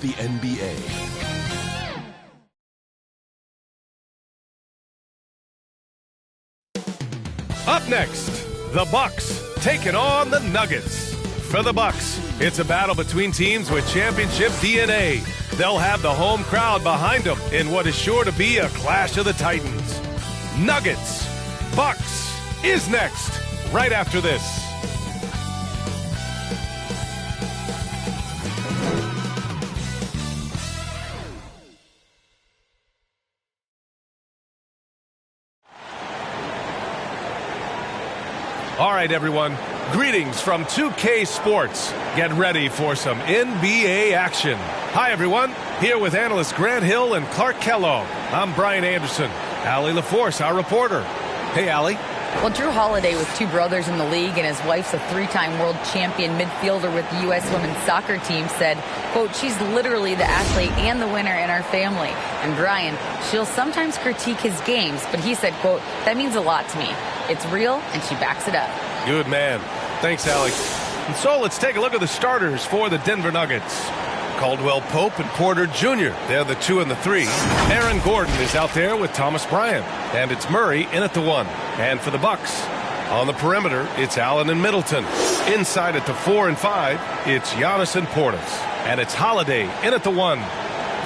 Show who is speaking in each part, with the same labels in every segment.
Speaker 1: the NBA.
Speaker 2: Up next, the Bucks taking on the Nuggets. For the Bucks, it's a battle between teams with championship DNA. They'll have the home crowd behind them in what is sure to be a clash of the Titans. Nuggets, Bucks is next, right after this. All right, everyone. Greetings from 2K Sports. Get ready for some NBA action. Hi, everyone. Here with analysts Grant Hill and Clark Kellogg. I'm Brian Anderson. Allie LaForce, our reporter. Hey, Allie.
Speaker 3: Well, Drew Holiday with two brothers in the league and his wife's a three-time world champion midfielder with the U.S. women's soccer team said, quote, she's literally the athlete and the winner in our family. And Brian, she'll sometimes critique his games, but he said, quote, that means a lot to me. It's real, and she backs it up.
Speaker 2: Good man. Thanks, Allie. And so let's take a look at the starters for the Denver Nuggets. Caldwell Pope and Porter Jr. They're the 2 and the 3. Aaron Gordon is out there with Thomas Bryant. And it's Murray in at the 1. And for the Bucks, on the perimeter, it's Allen and Middleton. Inside at the 4 and 5, it's Giannis and Portis. And it's Holiday in at the 1.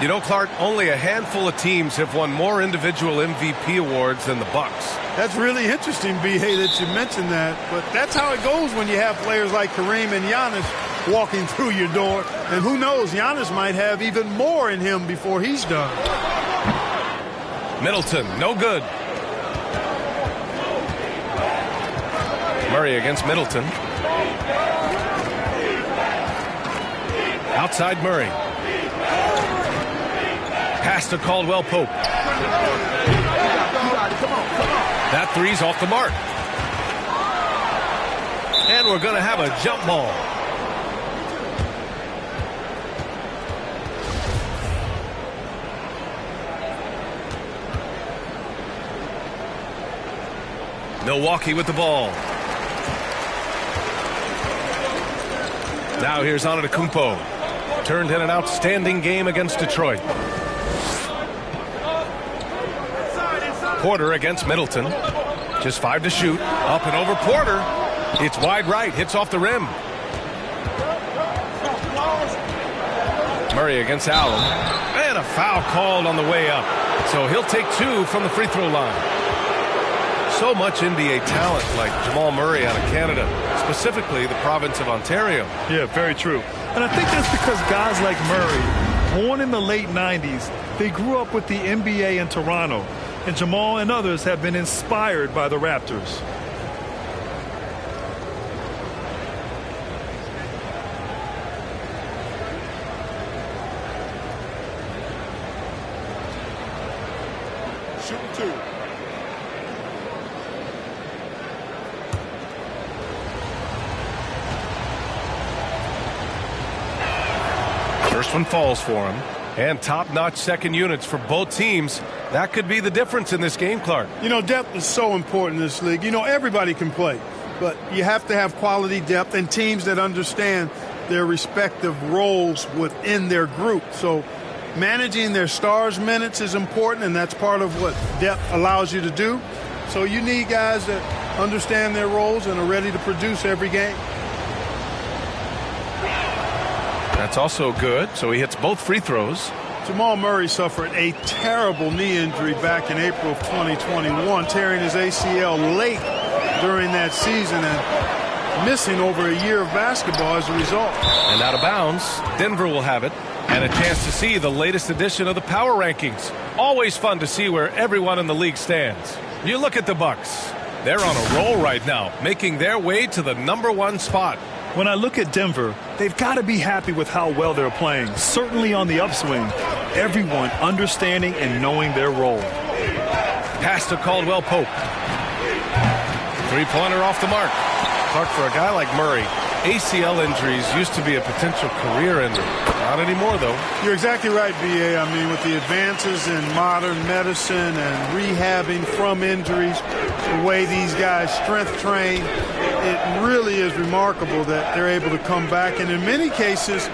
Speaker 2: You know, Clark, only a handful of teams have won more individual MVP awards than the Bucks.
Speaker 4: That's really interesting, B.A., that you mentioned that. But that's how it goes when you have players like Kareem and Giannis walking through your door. And who knows, Giannis might have even more in him before he's done.
Speaker 2: Middleton, no good. Murray against Middleton. Outside Murray. Pass to Caldwell Pope. That three's off the mark. And we're going to have a jump ball. Milwaukee with the ball. Now here's Antetokounmpo. Turned in an outstanding game against Detroit. Porter against Middleton. Just 5 to shoot. Up and over Porter. It's wide right. Hits off the rim. Murray against Allen. And a foul called on the way up. So he'll take 2 from the free throw line. So much NBA talent like Jamal Murray out of Canada, specifically the province of Ontario.
Speaker 5: Yeah, very true. And I think that's because guys like Murray, born in the late 90s, they grew up with the NBA in Toronto. And Jamal and others have been inspired by the Raptors.
Speaker 4: Shooting 2.
Speaker 2: First one falls for him. And top-notch second units for both teams. That could be the difference in this game, Clark.
Speaker 4: You know, depth is so important in this league. You know, everybody can play, but you have to have quality depth and teams that understand their respective roles within their group. So managing their stars' minutes is important, and that's part of what depth allows you to do. So you need guys that understand their roles and are ready to produce every game.
Speaker 2: That's also good. So he hits both free throws.
Speaker 4: Jamal Murray suffered a terrible knee injury back in April of 2021, tearing his ACL late during that season and missing over a year of basketball as a result.
Speaker 2: And out of bounds, Denver will have it. And a chance to see the latest edition of the power rankings. Always fun to see where everyone in the league stands. You look at the Bucks. They're on a roll right now, making their way to the #1 spot.
Speaker 5: When I look at Denver, they've got to be happy with how well they're playing, certainly on the upswing. Everyone understanding and knowing their role.
Speaker 2: Pass to Caldwell Pope. Three-pointer off the mark. Clark, for a guy like Murray, ACL injuries used to be a potential career ender. Not anymore, though.
Speaker 4: You're exactly right, B.A. I mean, with the advances in modern medicine and rehabbing from injuries, the way these guys strength train, it really is remarkable that they're able to come back. And in many cases,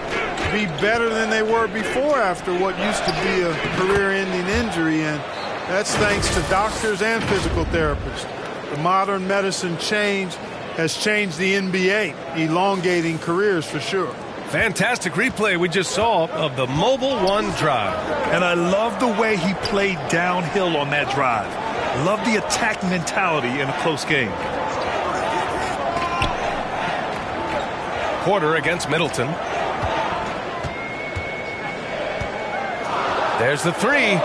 Speaker 4: be better than they were before after what used to be a career-ending injury, and that's thanks to doctors and physical therapists. The modern medicine change has changed the NBA, elongating careers for sure.
Speaker 2: Fantastic replay we just saw of the Mobile One drive.
Speaker 5: And I love the way he played downhill on that drive. Love the attack mentality in a close game.
Speaker 2: Porter against Middleton. There's the three.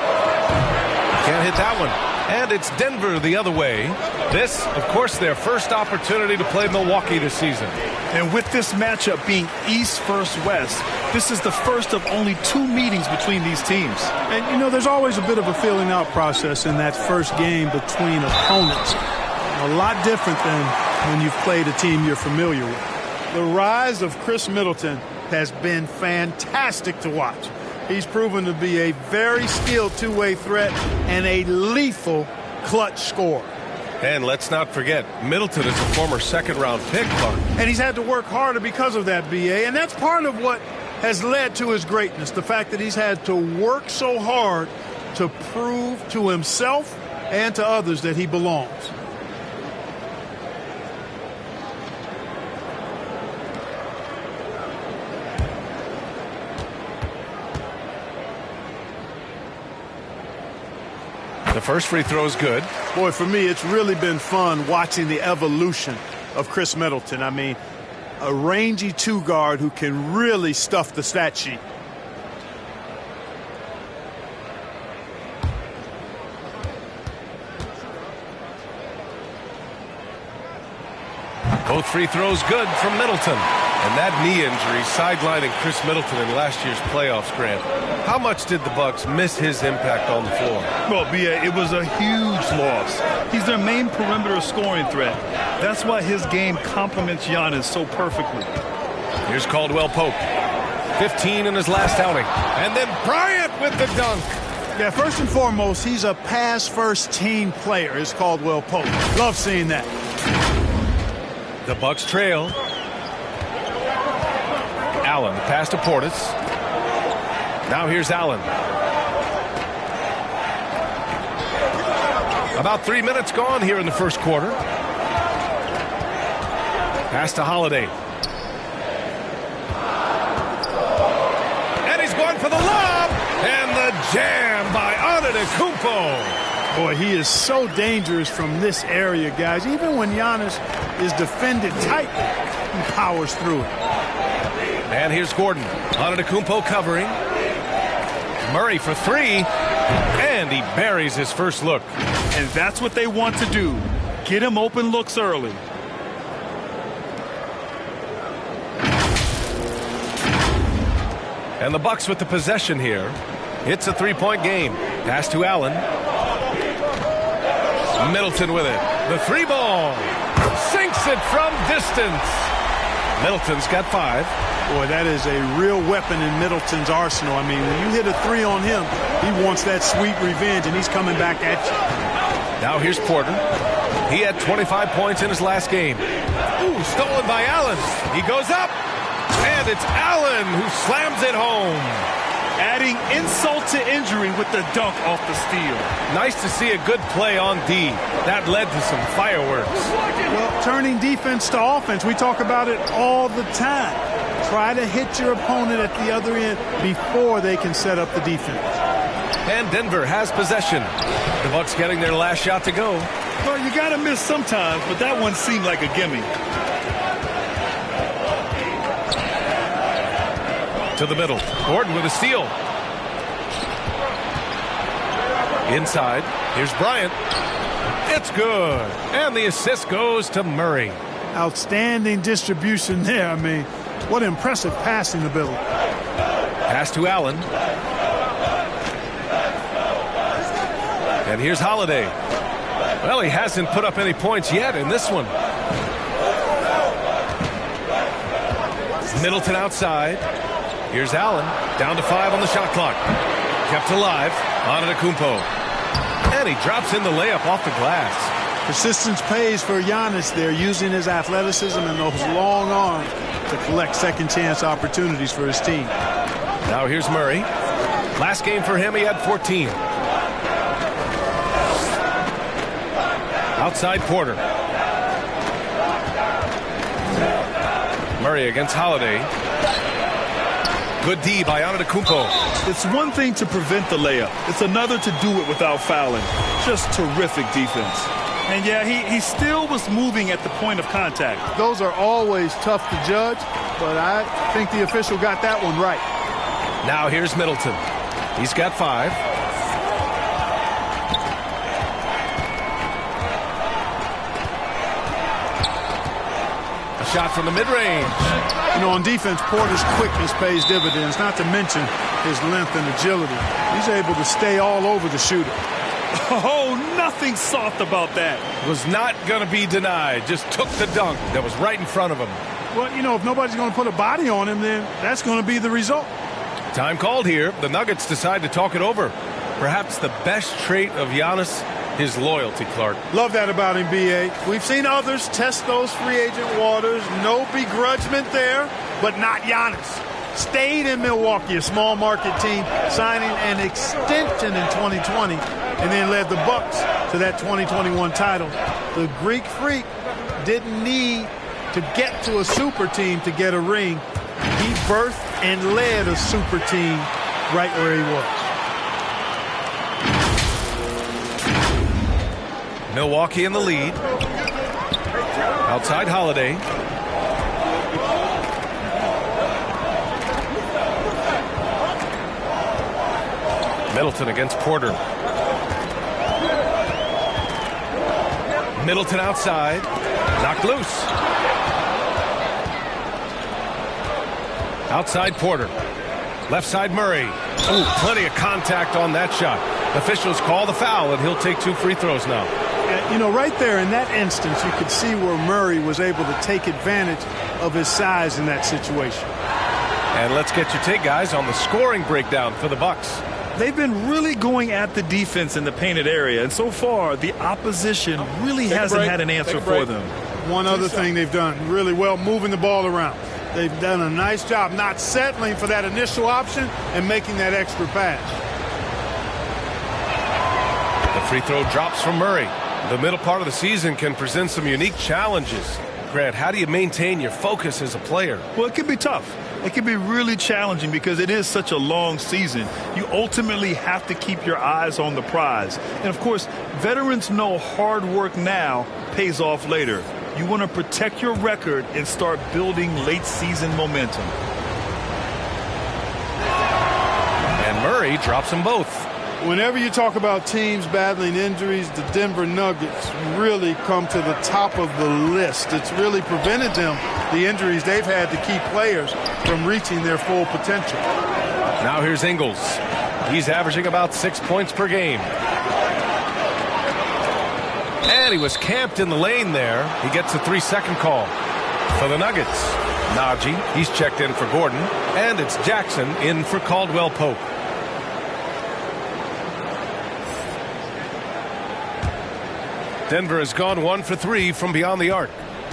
Speaker 2: Can't hit that one. And it's Denver the other way. This, of course, their first opportunity to play Milwaukee this season.
Speaker 5: And with this matchup being East versus West, this is the first of only 2 meetings between these teams.
Speaker 4: And, you know, there's always a bit of a feeling out process in that first game between opponents. A lot different than when you've played a team you're familiar with. The rise of Chris Middleton has been fantastic to watch. He's proven to be a very skilled two-way threat and a lethal clutch scorer.
Speaker 2: And let's not forget, Middleton is a former second-round pick, Clark.
Speaker 4: And he's had to work harder because of that, B.A., and that's part of what has led to his greatness, the fact that he's had to work so hard to prove to himself and to others that he belongs.
Speaker 2: The first free throw is good.
Speaker 4: Boy, for me, it's really been fun watching the evolution of Chris Middleton. I mean, a rangy two-guard who can really stuff the stat sheet.
Speaker 2: Both free throws good from Middleton. And that knee injury sidelining Chris Middleton in last year's playoffs, Grant. How much did the Bucks miss his impact on the floor?
Speaker 5: Well, B.A., it was a huge loss. He's their main perimeter scoring threat. That's why his game complements Giannis so perfectly.
Speaker 2: Here's Caldwell Pope. 15 in his last outing. And then Bryant with the dunk.
Speaker 4: Yeah, first and foremost, he's a pass-first team player, is Caldwell Pope. Love seeing that.
Speaker 2: The Bucks trail. Allen, the pass to Portis. Now here's Allen. About 3 minutes gone here in the first quarter. Pass to Holiday. And he's going for the lob. And the jam by Antetokounmpo.
Speaker 4: Boy, he is so dangerous from this area, guys. Even when Giannis is defended tight, he powers through it.
Speaker 2: And here's Gordon. Antetokounmpo covering. Murray for three. And he buries his first look.
Speaker 5: And that's what they want to do. Get him open looks early.
Speaker 2: And the Bucks with the possession here. It's a three-point game. Pass to Allen. Middleton with it. The three ball. Sinks it from distance. Middleton's got 5.
Speaker 4: Boy, that is a real weapon in Middleton's arsenal. I mean, when you hit a 3 on him, he wants that sweet revenge, and he's coming back at you.
Speaker 2: Now here's Porter. He had 25 points in his last game. Ooh, stolen by Allen. He goes up, and it's Allen who slams it home.
Speaker 5: Adding insult to injury with the dunk off the steal.
Speaker 2: Nice to see a good play on D. That led to some fireworks.
Speaker 4: Well, turning defense to offense, we talk about it all the time. Try to hit your opponent at the other end before they can set up the defense.
Speaker 2: And Denver has possession. The Bucks getting their last shot to go.
Speaker 5: Well, you got to miss sometimes, but that one seemed like a gimme.
Speaker 2: To the middle. Gordon with a steal. Inside. Here's Bryant. It's good. And the assist goes to Murray.
Speaker 4: Outstanding distribution there. I mean, what impressive passing ability.
Speaker 2: Pass to Allen. And here's Holiday. Well, he hasn't put up any points yet in this one. Middleton outside. Here's Allen. Down to 5 on the shot clock. Kept alive. Antetokounmpo. And he drops in the layup off the glass.
Speaker 4: Persistence pays for Giannis there, using his athleticism and those long arms to collect second chance opportunities for his team.
Speaker 2: Now here's Murray. Last game for him, he had 14. Outside Porter. Murray against Holiday. Good D by Antetokounmpo.
Speaker 5: It's one thing to prevent the layup. It's another to do it without fouling. Just terrific defense. And yeah, he still was moving at the point of contact.
Speaker 4: Those are always tough to judge, but I think the official got that one right.
Speaker 2: Now here's Middleton. He's got 5. A shot from the mid-range.
Speaker 4: You know, on defense, Porter's quickness pays dividends, not to mention his length and agility. He's able to stay all over the shooter.
Speaker 5: Oh, nothing soft about that.
Speaker 2: Was not going to be denied. Just took the dunk that was right in front of him.
Speaker 4: Well, you know, if nobody's going to put a body on him, then that's going to be the result.
Speaker 2: Time called here. The Nuggets decide to talk it over. Perhaps the best trait of Giannis, his loyalty, Clark.
Speaker 4: Love that about him, B.A. We've seen others test those free agent waters. No begrudgment there, but not Giannis. Stayed in Milwaukee, a small market team, signing an extension in 2020, and then led the Bucks to that 2021 title. The Greek Freak didn't need to get to a super team to get a ring. He birthed and led a super team right where he was.
Speaker 2: Milwaukee in the lead. Outside Holiday. Middleton against Porter. Middleton outside. Knocked loose. Outside Porter. Left side Murray. Ooh, plenty of contact on that shot. Officials call the foul, and he'll take 2 free throws now.
Speaker 4: You know, right there in that instance, you could see where Murray was able to take advantage of his size in that situation.
Speaker 2: And let's get your take, guys, on the scoring breakdown for the Bucks.
Speaker 5: They've been really going at the defense in the painted area, and so far the opposition really hasn't had an answer for them.
Speaker 4: One other thing they've done really well, moving the ball around. They've done a nice job not settling for that initial option and making that extra pass.
Speaker 2: The free throw drops from Murray. The middle part of the season can present some unique challenges. Grant, how do you maintain your focus as a player?
Speaker 5: Well, it can be tough. It can be really challenging because it is such a long season. You ultimately have to keep your eyes on the prize. And, of course, veterans know hard work now pays off later. You want to protect your record and start building late-season momentum.
Speaker 2: And Murray drops them both.
Speaker 4: Whenever you talk about teams battling injuries, the Denver Nuggets really come to the top of the list. It's really prevented them, the injuries they've had to keep players from reaching their full potential.
Speaker 2: Now here's Ingles. He's averaging about 6 points per game. And he was camped in the lane there. He gets a 3-second call for the Nuggets. Najee, he's checked in for Gordon. And it's Jackson in for Caldwell Pope. Denver has gone 1 for 3 from beyond the arc.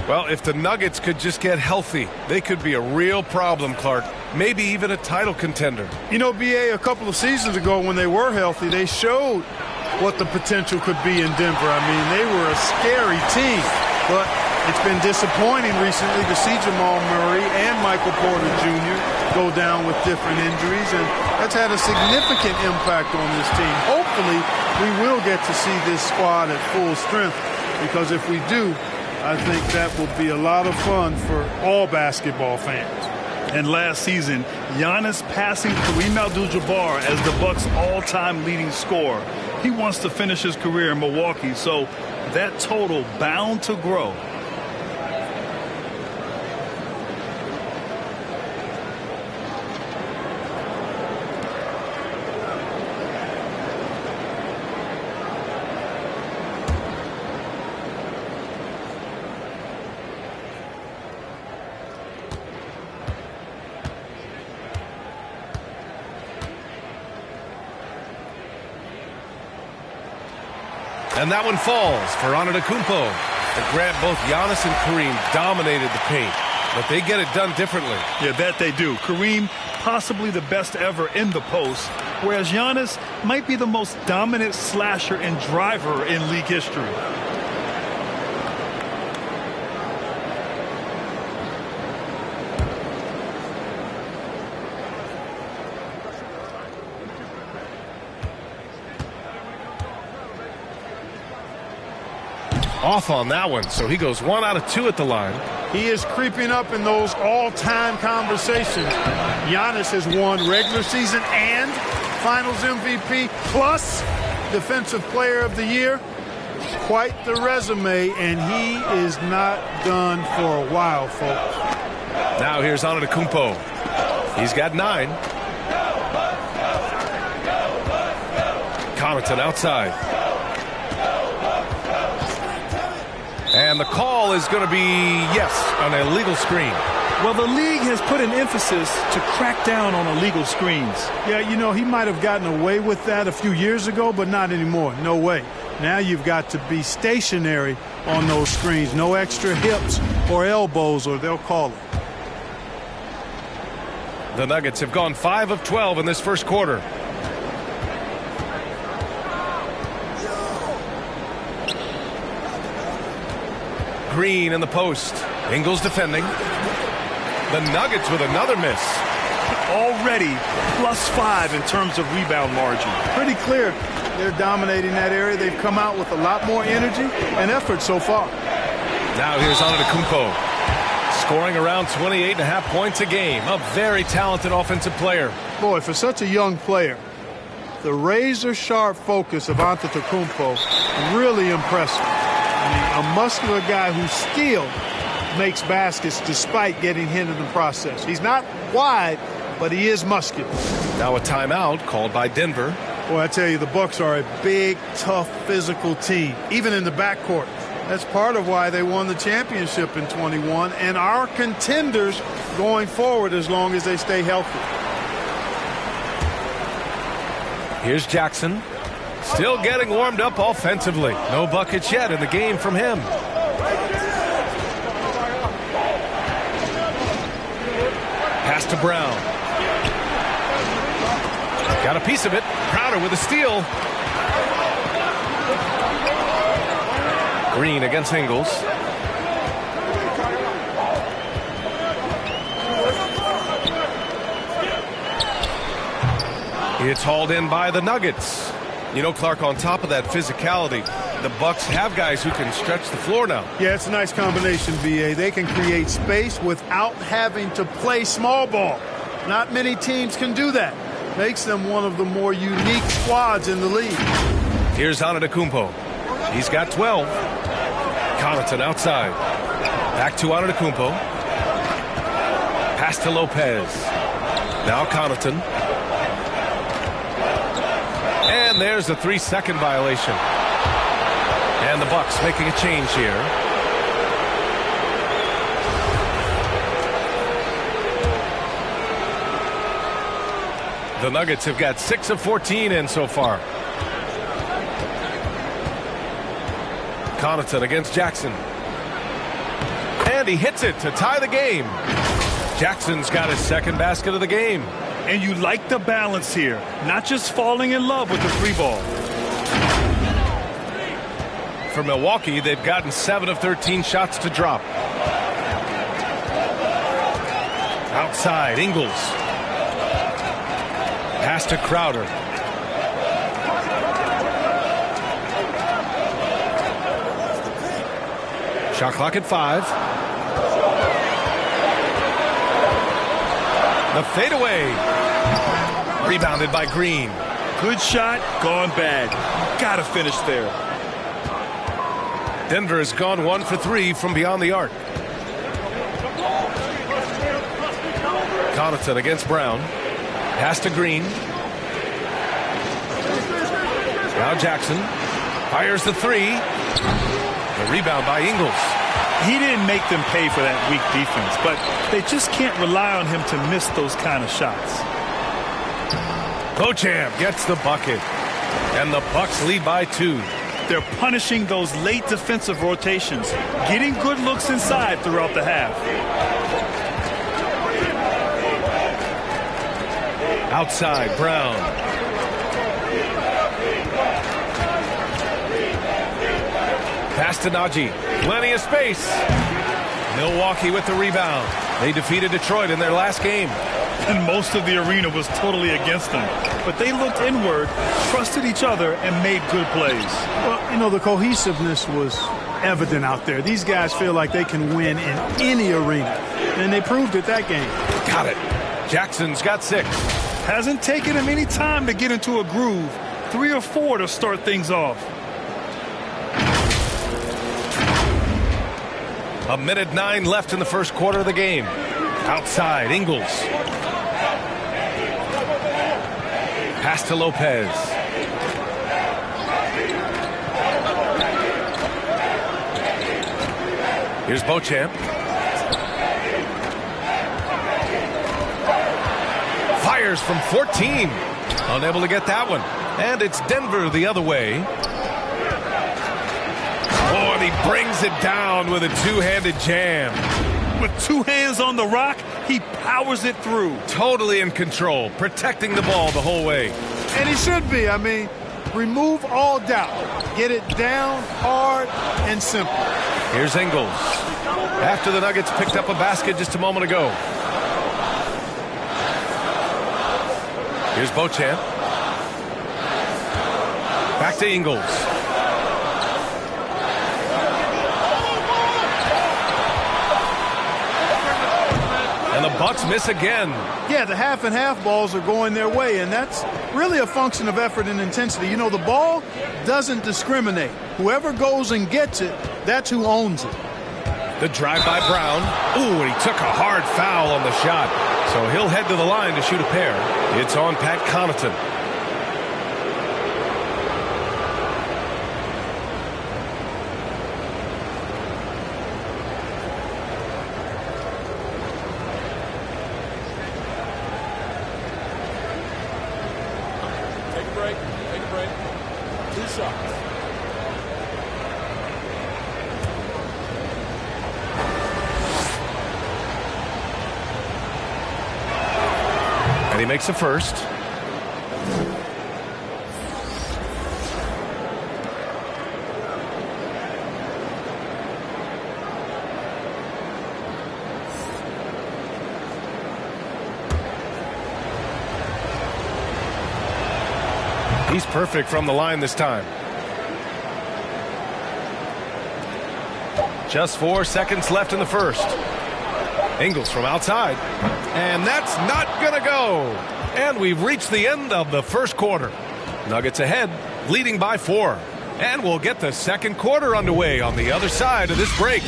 Speaker 2: Well, if the Nuggets could just get healthy, they could be a real problem, Clark. Maybe even a title contender.
Speaker 4: You know, B.A., a couple of seasons ago when they were healthy, they showed what the potential could be in Denver. I mean, they were a scary team, but it's been disappointing recently to see Jamal Murray and Michael Porter Jr. go down with different injuries, and that's had a significant impact on this team. Hopefully, we will get to see this squad at full strength, because if we do, I think that will be a lot of fun for all basketball fans.
Speaker 5: And last season, Giannis passing Kareem Abdul-Jabbar as the Bucks' all-time leading scorer. He wants to finish his career in Milwaukee, so that total bound to grow.
Speaker 2: And that one falls for Antetokounmpo. And Grant, both Giannis and Kareem dominated the paint. but they get it done differently.
Speaker 5: Yeah, that they do. Kareem, possibly the best ever in the post, whereas Giannis might be the most dominant slasher and driver in league history.
Speaker 2: Off on that one, so he goes 1 out of 2 at the line.
Speaker 4: He is creeping up in those all-time conversations. Giannis has won regular season and Finals MVP plus Defensive Player of the Year. Quite the resume, and he is not done for a while, folks.
Speaker 2: Now here's Antetokounmpo. He's got 9. Connaughton outside. And the call is going to be, yes, an illegal screen.
Speaker 5: Well, the league has put an emphasis to crack down on illegal screens.
Speaker 4: Yeah, you know, he might have gotten away with that a few years ago, but not anymore. No way. Now you've got to be stationary on those screens. No extra hips or elbows, or they'll call it.
Speaker 2: The Nuggets have gone 5 of 12 in this first quarter. Green in the post. Ingles defending. The Nuggets with another miss.
Speaker 5: Already +5 in terms of rebound margin.
Speaker 4: Pretty clear they're dominating that area. They've come out with a lot more energy and effort so far.
Speaker 2: Now here's Antetokounmpo. Scoring around 28.5 points a game. A very talented offensive player.
Speaker 4: Boy, for such a young player, the razor-sharp focus of Antetokounmpo really impressive. I mean, a muscular guy who still makes baskets despite getting hit in the process. He's not wide, but he is muscular.
Speaker 2: Now a timeout called by Denver.
Speaker 4: Boy, I tell you, the Bucks are a big, tough, physical team, even in the backcourt. That's part of why they won the championship in 21 and are contenders going forward as long as they stay healthy.
Speaker 2: Here's Jackson. Still getting warmed up offensively. No buckets yet in the game from him. Pass to Brown. Got a piece of it. Crowder with a steal. Green against Ingles. It's hauled in by the Nuggets. You know, Clark, on top of that physicality, the Bucks have guys who can stretch the floor now.
Speaker 4: Yeah, it's a nice combination, B.A. They can create space without having to play small ball. Not many teams can do that. Makes them one of the more unique squads in the league.
Speaker 2: Here's Antetokounmpo. He's got 12. Connaughton outside. Back to Antetokounmpo. Pass to Lopez. Now Connaughton. And there's a 3-second violation. And the Bucks making a change here. The Nuggets have got 6 of 14 in so far. Connaughton against Jackson. And he hits it to tie the game. Jackson's got his second basket of the game.
Speaker 5: And you like the balance here, not just falling in love with the 3-ball.
Speaker 2: For Milwaukee, they've gotten 7 of 13 shots to drop. Outside, Ingles. Pass to Crowder. Shot clock at 5. The fadeaway. Rebounded by Green.
Speaker 5: Good shot, gone bad. Gotta finish there.
Speaker 2: Denver has gone 1 for 3 from beyond the arc. Connaughton against Brown. Pass to Green. Now Jackson fires the 3. The rebound by Ingles.
Speaker 5: He didn't make them pay for that weak defense, but they just can't rely on him to miss those kind of shots.
Speaker 2: Beauchamp gets the bucket, and the Bucks lead by 2.
Speaker 5: They're punishing those late defensive rotations, getting good looks inside throughout the half.
Speaker 2: Outside, Brown. Pass to Najee. Plenty of space. Milwaukee with the rebound. They defeated Detroit in their last game.
Speaker 5: And most of the arena was totally against them. But they looked inward, trusted each other, and made good plays.
Speaker 4: Well, you know, the cohesiveness was evident out there. These guys feel like they can win in any arena. And they proved it that game.
Speaker 2: Got it. Jackson's got 6.
Speaker 5: Hasn't taken him any time to get into a groove. 3 or 4 to start things off.
Speaker 2: A minute 9 left in the first quarter of the game. Outside, Ingles. Pass to Lopez. Here's Beauchamp. Fires from 14. Unable to get that one. And it's Denver the other way. Oh, and he brings it down with a two-handed jam.
Speaker 5: With 2 hands on the rock, he powers it through.
Speaker 2: Totally in control, protecting the ball the whole way.
Speaker 4: And he should be. I mean, remove all doubt. Get it down, hard, and simple.
Speaker 2: Here's Ingles. After the Nuggets picked up a basket just a moment ago. Here's Beauchamp. Back to Ingles. And the Bucks miss again.
Speaker 4: Yeah, the half and half balls are going their way, and that's really a function of effort and intensity. You know, the ball doesn't discriminate. Whoever goes and gets it, that's who owns it.
Speaker 2: The drive by Brown. Ooh, and he took a hard foul on the shot. So he'll head to the line to shoot a pair. It's on Pat Connaughton.
Speaker 1: Take a break. Take a break. 2 shots.
Speaker 2: And he makes the first. He's perfect from the line this time. Just 4 seconds left in the first. Ingles from outside. And that's not going to go. And we've reached the end of the first quarter. Nuggets ahead, leading by 4. And we'll get the second quarter underway on the other side of this break.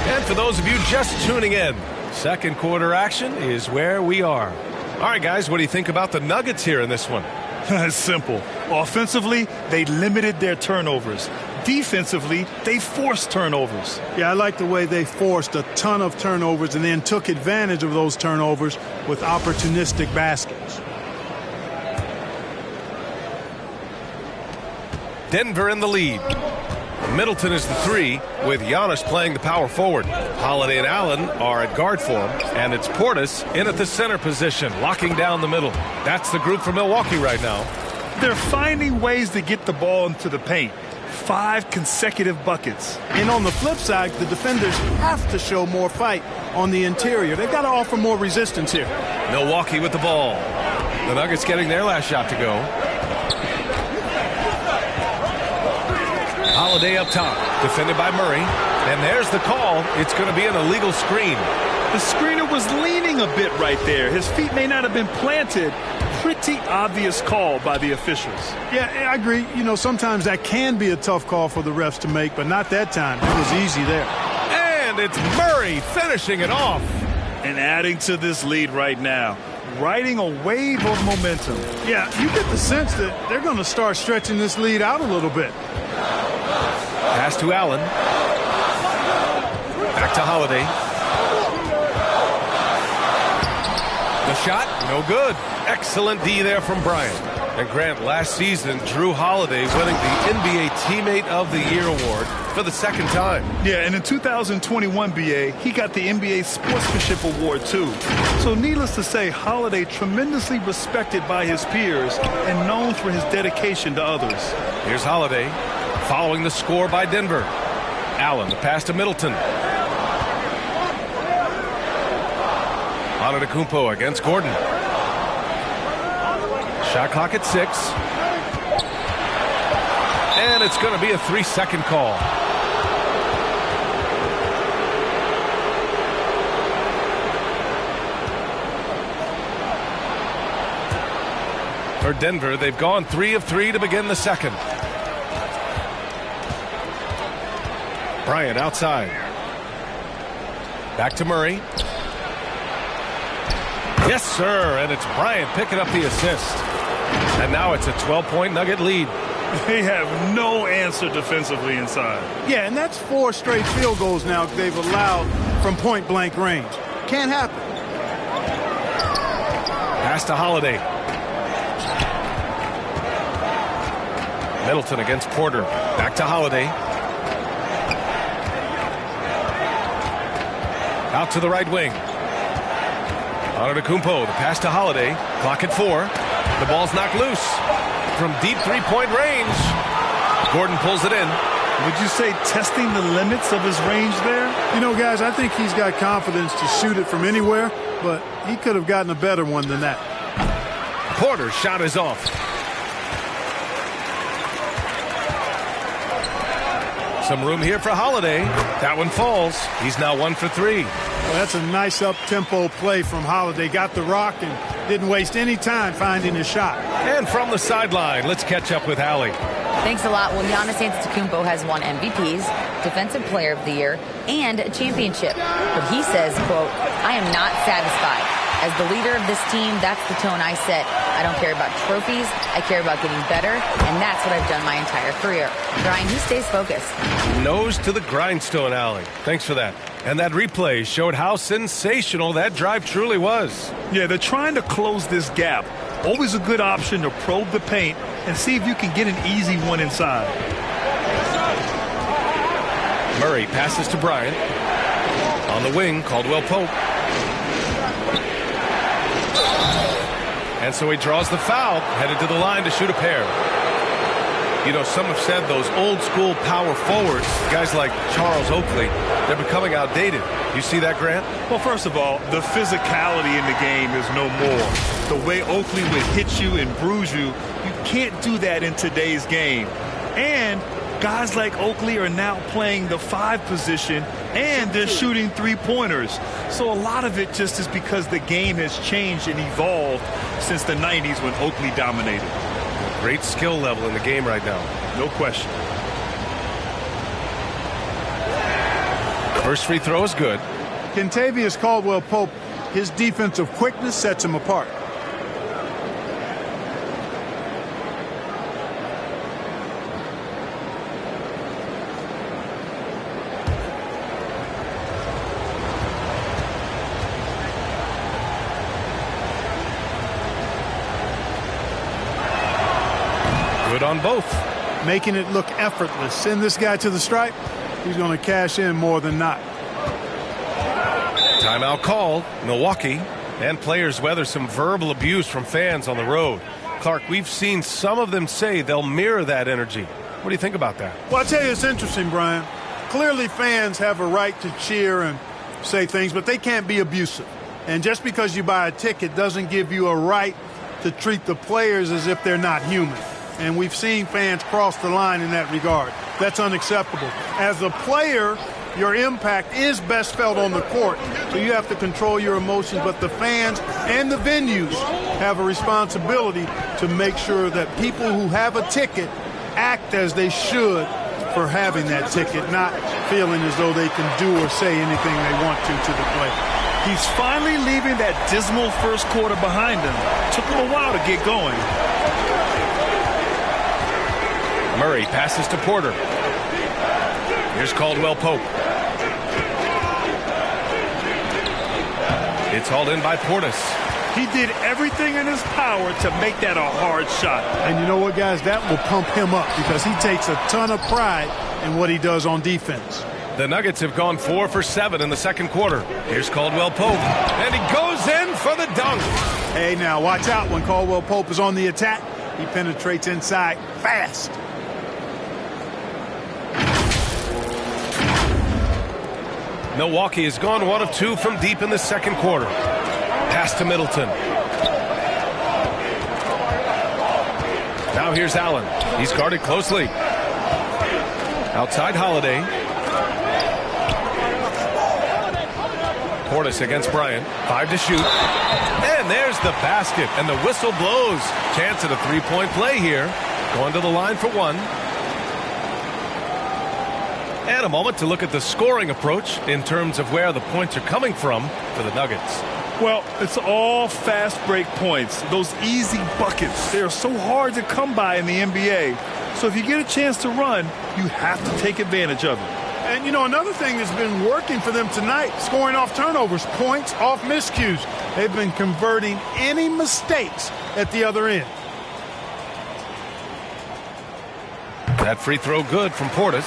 Speaker 2: And for those of you just tuning in, second quarter action is where we are. All right, guys, what do you think about the Nuggets here in this one?
Speaker 5: It's simple. Offensively, they limited their turnovers. Defensively, they forced turnovers.
Speaker 4: Yeah, I like the way they forced a ton of turnovers and then took advantage of those turnovers with opportunistic baskets.
Speaker 2: Denver in the lead. Middleton is the 3, with Giannis playing the power forward. Holiday and Allen are at guard for him, and it's Portis in at the center position, locking down the middle. That's the group for Milwaukee right now.
Speaker 5: They're finding ways to get the ball into the paint. 5 consecutive buckets.
Speaker 4: And on the flip side, the defenders have to show more fight on the interior. They've got to offer more resistance here.
Speaker 2: Milwaukee with the ball. The Nuggets getting their last shot to go. Holiday up top, defended by Murray. And there's the call. It's going to be an illegal screen.
Speaker 5: The screener was leaning a bit right there. His feet may not have been planted. Pretty obvious call by the officials.
Speaker 4: Yeah, I agree. You know, sometimes that can be a tough call for the refs to make, but not that time. It was easy there.
Speaker 2: And it's Murray finishing it off.
Speaker 5: And adding to this lead right now. Riding a wave of momentum.
Speaker 4: Yeah, you get the sense that they're going to start stretching this lead out a little bit.
Speaker 2: Pass to Allen. Back to Holiday. The shot, no good. Excellent D there from Bryant. And Grant, last season, Drew Holiday winning the NBA Teammate of the Year award for the second time.
Speaker 5: Yeah, and in 2021, BA, he got the NBA Sportsmanship Award, too. So needless to say, Holiday tremendously respected by his peers and known for his dedication to others.
Speaker 2: Here's Holiday following the score by Denver. Allen, the pass to Middleton. Antetokounmpo against Gordon. Shot clock at 6. And it's going to be a 3-second call. For Denver, they've gone 3 of 3 to begin the second. Bryant outside. Back to Murray. Yes, sir, and it's Bryant picking up the assist. And now it's a 12-point Nugget lead.
Speaker 5: They have no answer defensively inside.
Speaker 4: Yeah, and that's 4 straight field goals now they've allowed from point-blank range. Can't happen.
Speaker 2: Pass to Holiday. Middleton against Porter. Back to Holiday. Out to the right wing. Antetokounmpo, the pass to Holiday. Clock at 4. The ball's knocked loose from deep three-point range. Gordon pulls it in.
Speaker 5: Would you say testing the limits of his range there?
Speaker 4: You know, guys, I think he's got confidence to shoot it from anywhere, but he could have gotten a better one than that.
Speaker 2: Porter's shot is off. Some room here for Holiday. That one falls. He's now 1 for 3.
Speaker 4: Well, that's a nice up-tempo play from Holiday. Got the rock and didn't waste any time finding his shot.
Speaker 2: And from the sideline, let's catch up with Allie.
Speaker 3: Thanks a lot. Well, Giannis Antetokounmpo has won MVPs, Defensive Player of the Year, and a championship. But he says, quote, "I am not satisfied. As the leader of this team, that's the tone I set. I don't care about trophies. I care about getting better, and that's what I've done my entire career." Brian, he stays focused.
Speaker 2: Nose to the grindstone, Allie. Thanks for that. And that replay showed how sensational that drive truly was.
Speaker 5: Yeah, they're trying to close this gap. Always a good option to probe the paint and see if you can get an easy one inside.
Speaker 2: Murray passes to Bryant. On the wing, Caldwell Pope. And so he draws the foul, headed to the line to shoot a pair. You know, some have said those old school power forwards, guys like Charles Oakley, they're becoming outdated. You see that, Grant?
Speaker 5: Well, first of all, the physicality in the game is no more. The way Oakley would hit you and bruise you, you can't do that in today's game. And guys like Oakley are now playing the 5 position, and they're shooting 3-pointers. So a lot of it just is because the game has changed and evolved since the 90s when Oakley dominated.
Speaker 2: Great skill level in the game right now.
Speaker 5: No question.
Speaker 2: First free throw is good.
Speaker 4: Kentavious Caldwell-Pope, his defensive quickness sets him apart.
Speaker 2: Good on both.
Speaker 4: Making it look effortless. Send this guy to the stripe. He's going to cash in more than not.
Speaker 2: Timeout called. Milwaukee. And players weather some verbal abuse from fans on the road. Clark, we've seen some of them say they'll mirror that energy. What do you think about that?
Speaker 4: Well, I'll tell you, it's interesting, Brian. Clearly fans have a right to cheer and say things, but they can't be abusive. And just because you buy a ticket doesn't give you a right to treat the players as if they're not human. And we've seen fans cross the line in that regard. That's unacceptable. As a player, your impact is best felt on the court, so you have to control your emotions. But the fans and the venues have a responsibility to make sure that people who have a ticket act as they should for having that ticket, not feeling as though they can do or say anything they want to the player.
Speaker 5: He's finally leaving that dismal first quarter behind him. Took him a while to get going.
Speaker 2: Murray passes to Porter. Here's Caldwell Pope. It's hauled in by Portis.
Speaker 5: He did everything in his power to make that a hard shot.
Speaker 4: And you know what, guys? That will pump him up because he takes a ton of pride in what he does on defense.
Speaker 2: The Nuggets have gone 4 for 7 in the second quarter. Here's Caldwell Pope, and he goes in for the dunk.
Speaker 4: Hey, now watch out when Caldwell Pope is on the attack. He penetrates inside fast.
Speaker 2: Milwaukee has gone 1 of 2 from deep in the second quarter. Pass to Middleton. Now here's Allen. He's guarded closely. Outside Holiday. Portis against Bryant. 5 to shoot. And there's the basket. And the whistle blows. Chance at a three-point play here. Going to the line for 1. And a moment to look at the scoring approach in terms of where the points are coming from for the Nuggets.
Speaker 5: Well, it's all fast break points. Those easy buckets. They are so hard to come by in the NBA. So if you get a chance to run, you have to take advantage of it.
Speaker 4: And, you know, another thing that's been working for them tonight, scoring off turnovers, points off miscues. They've been converting any mistakes at the other end.
Speaker 2: That free throw good from Portis.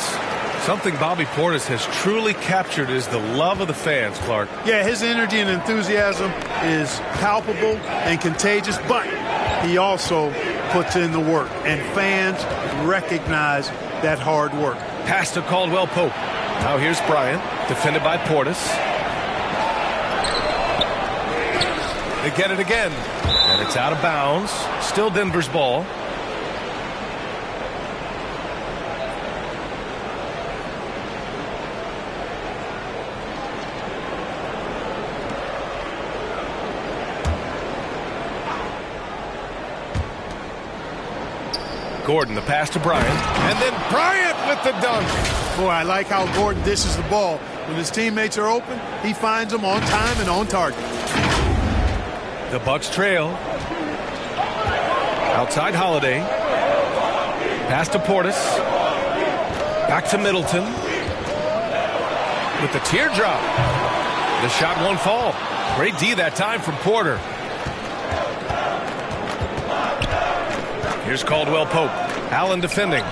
Speaker 2: Something Bobby Portis has truly captured is the love of the fans, Clark.
Speaker 4: Yeah, his energy and enthusiasm is palpable and contagious, but he also puts in the work, and fans recognize that hard work.
Speaker 2: Pass to Caldwell Pope. Now here's Bryant, defended by Portis. They get it again, and it's out of bounds. Still Denver's ball. Gordon, the pass to Bryant, and then Bryant with the dunk.
Speaker 4: Boy, I like how Gordon dishes the ball. When his teammates are open, he finds them on time and on target.
Speaker 2: The Bucks trail. Outside Holiday. Pass to Portis. Back to Middleton. With the teardrop. The shot won't fall. Great D that time from Porter. Here's Caldwell Pope. Allen defending.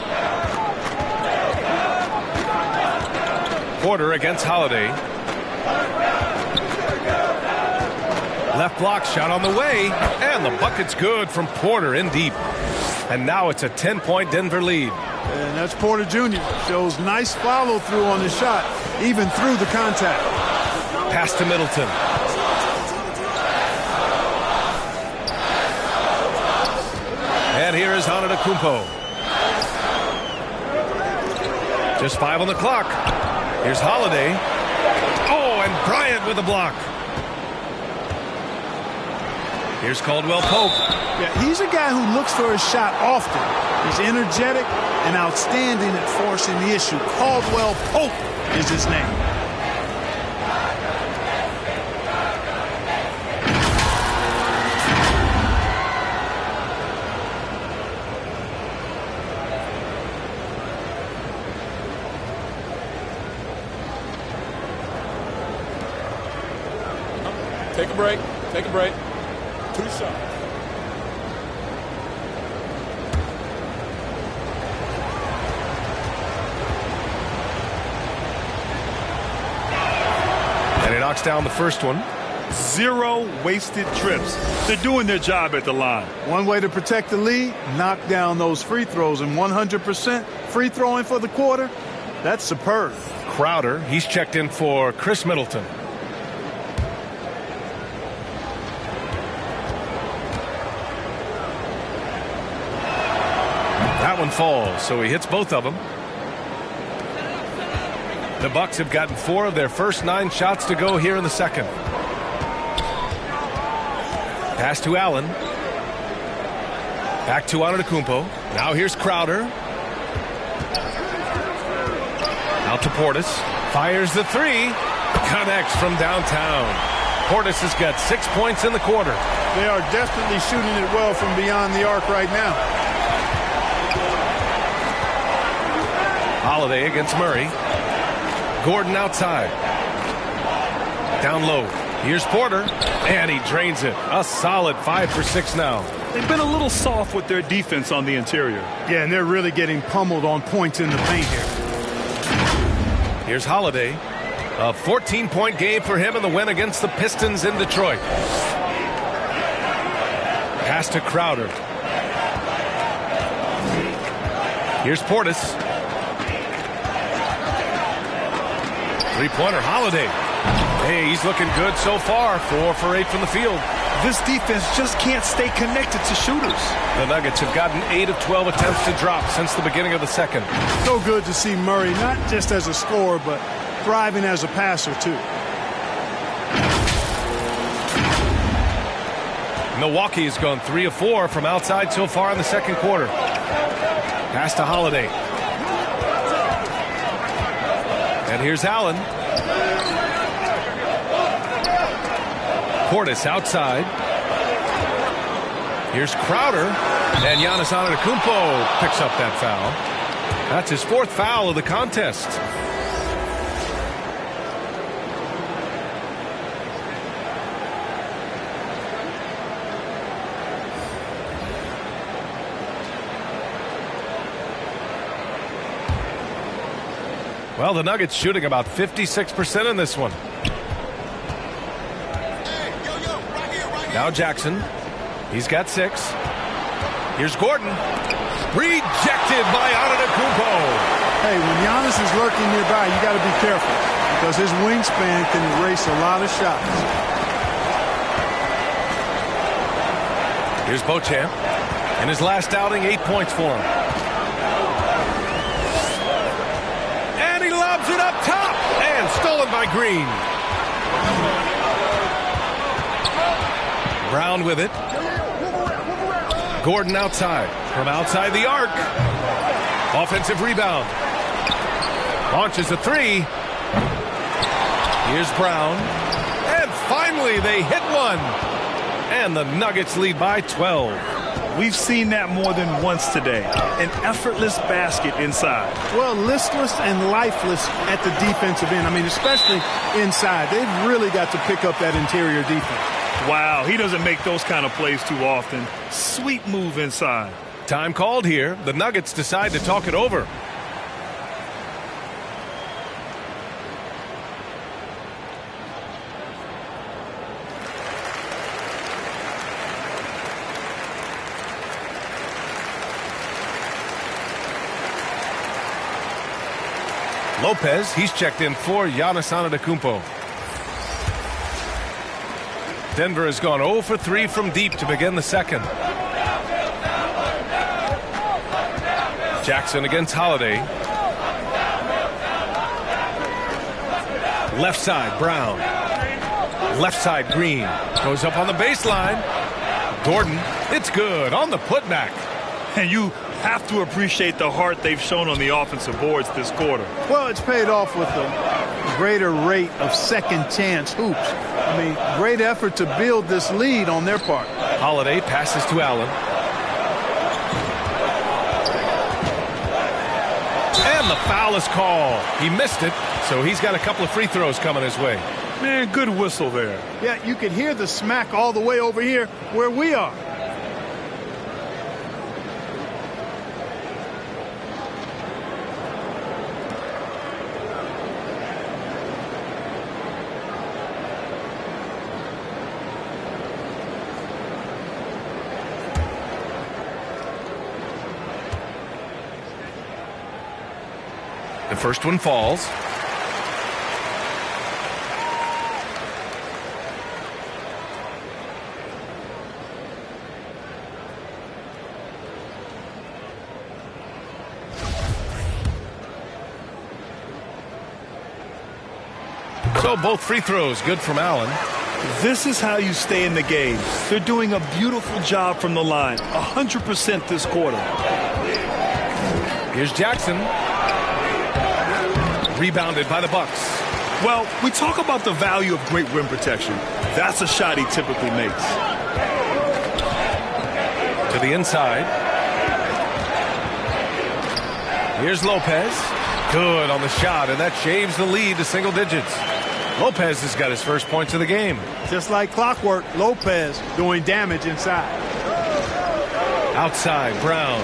Speaker 2: Porter against Holiday. Left block shot on the way. And the bucket's good from Porter in deep. And now it's a 10-point Denver lead.
Speaker 4: And that's Porter Jr. Shows nice follow through on the shot, even through the contact.
Speaker 2: Pass to Middleton. And here is Antetokounmpo. Just 5 on the clock. Here's Holiday. Oh, and Bryant with a block. Here's Caldwell Pope.
Speaker 4: Yeah, he's a guy who looks for his shot often. He's energetic and outstanding at forcing the issue. Caldwell Pope is his name.
Speaker 1: Take a break. Take a break. 2 shots.
Speaker 2: And he knocks down the first one.
Speaker 5: 0 wasted trips. They're doing their job at the line.
Speaker 4: One way to protect the lead, knock down those free throws, and 100% free throwing for the quarter, that's superb.
Speaker 2: Crowder, he's checked in for Chris Middleton. That one falls, so he hits both of them. The Bucks have gotten 4 of their first 9 shots to go here in the second. Pass to Allen. Back to Antetokounmpo. Now here's Crowder. Out to Portis. Fires the 3. Connects from downtown. Portis has got 6 points in the quarter.
Speaker 4: They are definitely shooting it well from beyond the arc right now.
Speaker 2: Holiday against Murray. Gordon outside. Down low. Here's Porter, and he drains it. A solid 5 for 6 now.
Speaker 5: They've been a little soft with their defense on the interior.
Speaker 4: Yeah, and they're really getting pummeled on points in the paint here.
Speaker 2: Here's Holiday. A 14-point game for him in the win against the Pistons in Detroit. Pass to Crowder. Here's Portis. Three-pointer, Holiday. Hey, he's looking good so far. 4 for 8 from the field.
Speaker 5: This defense just can't stay connected to shooters.
Speaker 2: The Nuggets have gotten 8 of 12 attempts to drop since the beginning of the second.
Speaker 4: So good to see Murray, not just as a scorer, but thriving as a passer, too.
Speaker 2: Milwaukee has gone 3 of 4 from outside so far in the second quarter. Pass to Holiday. And here's Allen. Portis outside. Here's Crowder. And Giannis Antetokounmpo picks up that foul. That's his 4th foul of the contest. Well, the Nuggets shooting about 56% in this one. Now Jackson. He's got 6. Here's Gordon. Rejected by Antetokounmpo.
Speaker 4: Hey, when Giannis is lurking nearby, you got to be careful because his wingspan can erase a lot of shots.
Speaker 2: Here's Beauchamp. In his last outing, 8 points for him. And he lobs it up top. And stolen by Green. Brown with it. Gordon outside. From outside the arc. Offensive rebound. Launches a 3. Here's Brown. And finally they hit one. And the Nuggets lead by 12.
Speaker 5: We've seen that more than once today. An effortless basket inside.
Speaker 4: Well, listless and lifeless at the defensive end. I mean, especially inside. They've really got to pick up that interior defense.
Speaker 5: Wow, he doesn't make those kind of plays too often. Sweet move inside.
Speaker 2: Time called here. The Nuggets decide to talk it over. Lopez, he's checked in for Giannis Antetokounmpo. Denver has gone 0 for 3 from deep to begin the second. Jackson against Holiday. Left side, Brown. Left side, Green. Goes up on the baseline. Gordon, it's good on the putback.
Speaker 5: And you have to appreciate the heart they've shown on the offensive boards this quarter.
Speaker 4: Well, it's paid off with a greater rate of second chance hoops. I mean, great effort to build this lead on their part.
Speaker 2: Holiday passes to Allen. And the foul is called. He missed it, so he's got a couple of free throws coming his way.
Speaker 5: Man, good whistle there.
Speaker 4: Yeah, you could hear the smack all the way over here where we are.
Speaker 2: The first one falls. So both free throws good from Allen.
Speaker 5: This is how you stay in the game. They're doing a beautiful job from the line. 100% this quarter.
Speaker 2: Here's Jackson. Rebounded by the Bucks.
Speaker 5: Well, we talk about the value of great rim protection. That's a shot he typically makes.
Speaker 2: To the inside. Here's Lopez. Good on the shot, and that shaves the lead to single digits. Lopez has got his first points of the game.
Speaker 4: Just like clockwork, Lopez doing damage inside.
Speaker 2: Outside, Brown.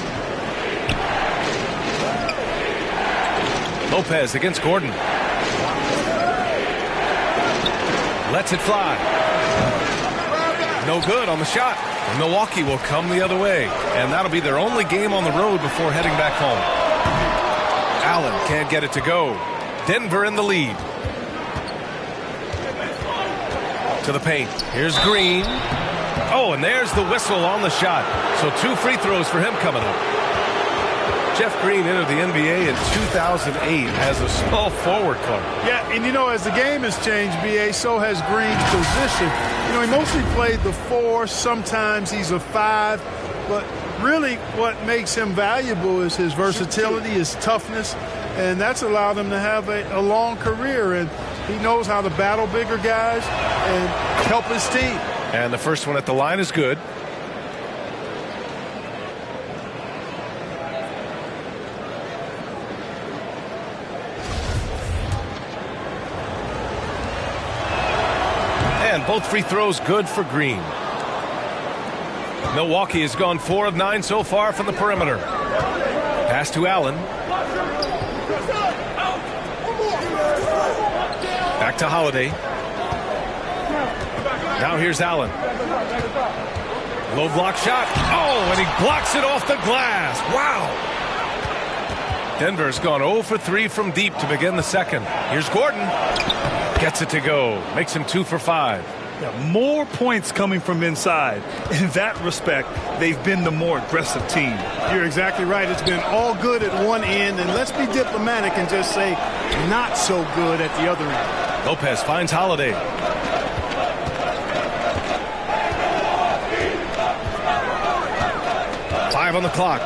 Speaker 2: Lopez against Gordon. Lets it fly. No good on the shot. And Milwaukee will come the other way. And that'll be their only game on the road before heading back home. Allen can't get it to go. Denver in the lead. To the paint. Here's Green. Oh, and there's the whistle on the shot. So 2 free throws for him coming up. Jeff Green entered the NBA in 2008 as a small forward card.
Speaker 4: Yeah, and as the game has changed, B.A., so has Green's position. He mostly played the 4. Sometimes he's a 5. But really what makes him valuable is his versatility, his toughness, and that's allowed him to have a long career. And he knows how to battle bigger guys and help his team.
Speaker 2: And the first one at the line is good. And both free throws good for Green. Milwaukee has gone 4 of 9 so far from the perimeter. Pass to Allen. Back to Holiday. Now here's Allen. Low block shot. Oh, and he blocks it off the glass. Wow. Denver's gone 0 for 3 from deep to begin the second. Here's Gordon. Gets it to go. Makes him 2 for 5.
Speaker 5: Yeah, more points coming from inside. In that respect, they've been the more aggressive team.
Speaker 4: You're exactly right. It's been all good at one end, and let's be diplomatic and just say not so good at the other end.
Speaker 2: Lopez finds Holiday. Five on the clock.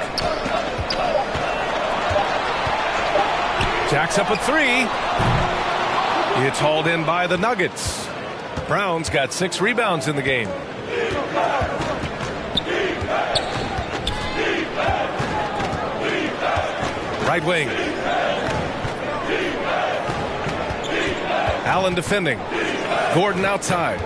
Speaker 2: Jacks up a 3. It's hauled in by the Nuggets. Brown's got 6 rebounds in the game. Right wing. Allen defending. Gordon outside.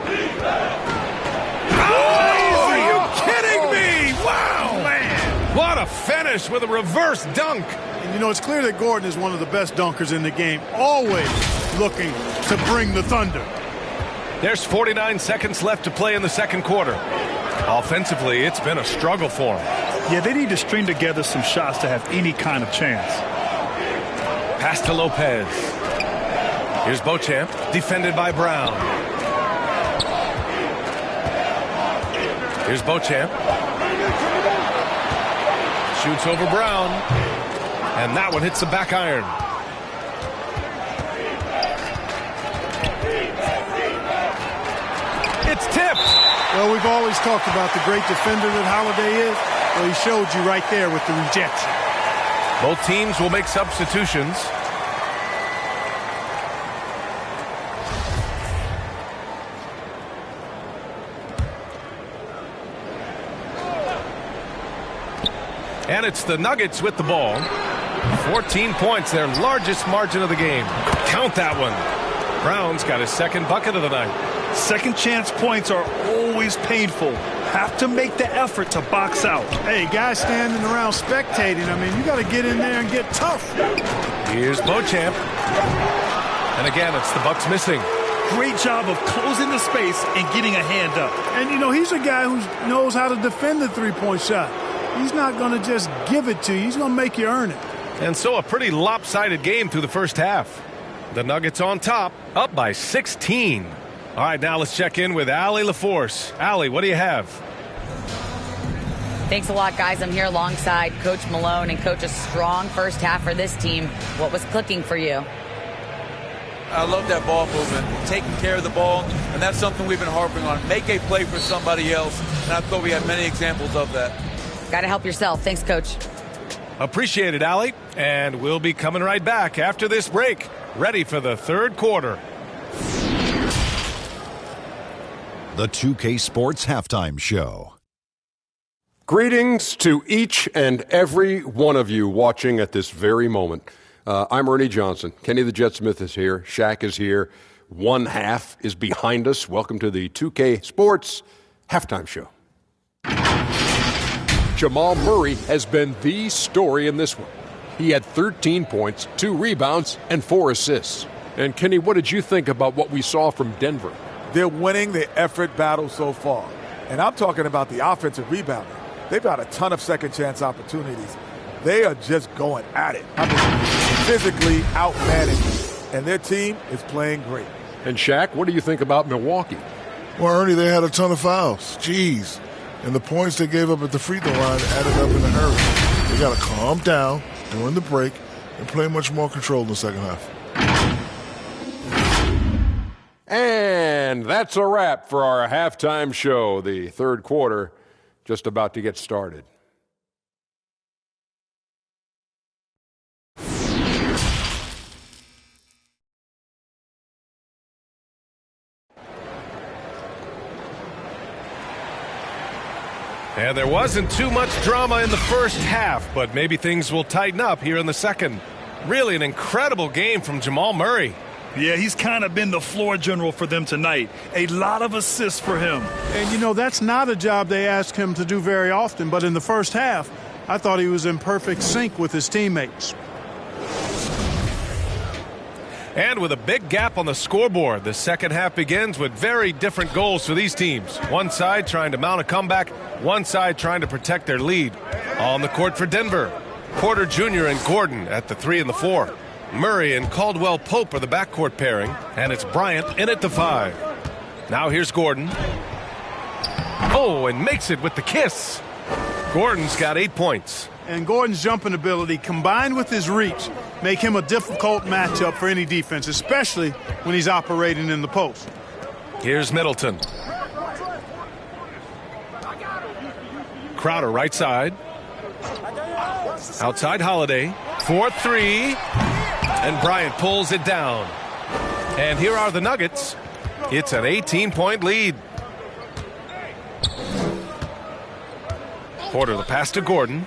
Speaker 2: Oh, are you kidding me? Wow, man. What a finish with a reverse dunk.
Speaker 4: And it's clear that Gordon is one of the best dunkers in the game. Always looking to bring the thunder.
Speaker 2: There's 49 seconds left to play in the second quarter. Offensively, it's been a struggle for them.
Speaker 5: Yeah, they need to string together some shots to have any kind of chance.
Speaker 2: Pass to Lopez. Here's Beauchamp, defended by Brown. Here's Beauchamp. Shoots over Brown. And that one hits the back iron. It's tipped.
Speaker 4: Well, we've always talked about the great defender that Holiday is. Well, he showed you right there with the rejection.
Speaker 2: Both teams will make substitutions. And it's the Nuggets with the ball. 14 points, their largest margin of the game. Count that one. Brown's got his second bucket of the night.
Speaker 5: Second chance points are always painful. Have to make the effort to box out.
Speaker 4: Hey, guys standing around spectating, you got to get in there and get tough.
Speaker 2: Here's Beauchamp. And again, it's the Bucks missing.
Speaker 5: Great job of closing the space and getting a hand up.
Speaker 4: And, he's a guy who knows how to defend the three-point shot. He's not going to just give it to you. He's going to make you earn it.
Speaker 2: And so a pretty lopsided game through the first half. The Nuggets on top, up by 16. All right, now let's check in with Allie LaForce. Allie, what do you have?
Speaker 3: Thanks a lot, guys. I'm here alongside Coach Malone, and Coach, a strong first half for this team. What was clicking for you?
Speaker 1: I love that ball movement, taking care of the ball, and that's something we've been harping on. Make a play for somebody else, and I thought we had many examples of that.
Speaker 3: Got to help yourself. Thanks, Coach.
Speaker 2: Appreciate it, Allie. And we'll be coming right back after this break, ready for the third quarter.
Speaker 6: The 2K Sports Halftime Show.
Speaker 7: Greetings to each and every one of you watching at this very moment. I'm Ernie Johnson. Kenny the Jet Smith is here. Shaq is here. one half is behind us. Welcome to the 2K Sports Halftime Show. Jamal Murray has been the story in this one. He had 13 points, 2 rebounds, and 4 assists. And Kenny, what did you think about what we saw from Denver?
Speaker 8: They're winning the effort battle so far. And I'm talking about the offensive rebounding. They've got a ton of second chance opportunities. They are just going at it. I mean, physically outmanaging. And their team is playing great.
Speaker 7: And Shaq, what do you think about Milwaukee?
Speaker 9: Well, Ernie, they had a ton of fouls. Jeez. And the points they gave up at the free throw line added up in a hurry. They got to calm down during the break and play much more control in the second half.
Speaker 7: And that's a wrap for our halftime show. The third quarter just about to get started.
Speaker 2: And there wasn't too much drama in the first half, but maybe things will tighten up here in the second. Really an incredible game from Jamal Murray.
Speaker 5: Yeah, he's kind of been the floor general for them tonight. A lot of assists for him.
Speaker 4: And, you know, that's not a job they ask him to do very often. But in the first half, I thought he was in perfect sync with his teammates.
Speaker 2: And with a big gap on the scoreboard, the second half begins with very different goals for these teams. One side trying to mount a comeback, one side trying to protect their lead. On the court for Denver, Porter Jr. and Gordon at the 3 and the 4. Murray and Caldwell Pope are the backcourt pairing, and it's Bryant in at the 5. Now here's Gordon. Oh, and makes it with the kiss. Gordon's got 8 points.
Speaker 4: And Gordon's jumping ability combined with his reach make him a difficult matchup for any defense, especially when he's operating in the post.
Speaker 2: Here's Middleton. Crowder right side. Outside Holiday. 4-3. And Bryant pulls it down. And here are the Nuggets. It's an 18-point lead. Porter the pass to Gordon.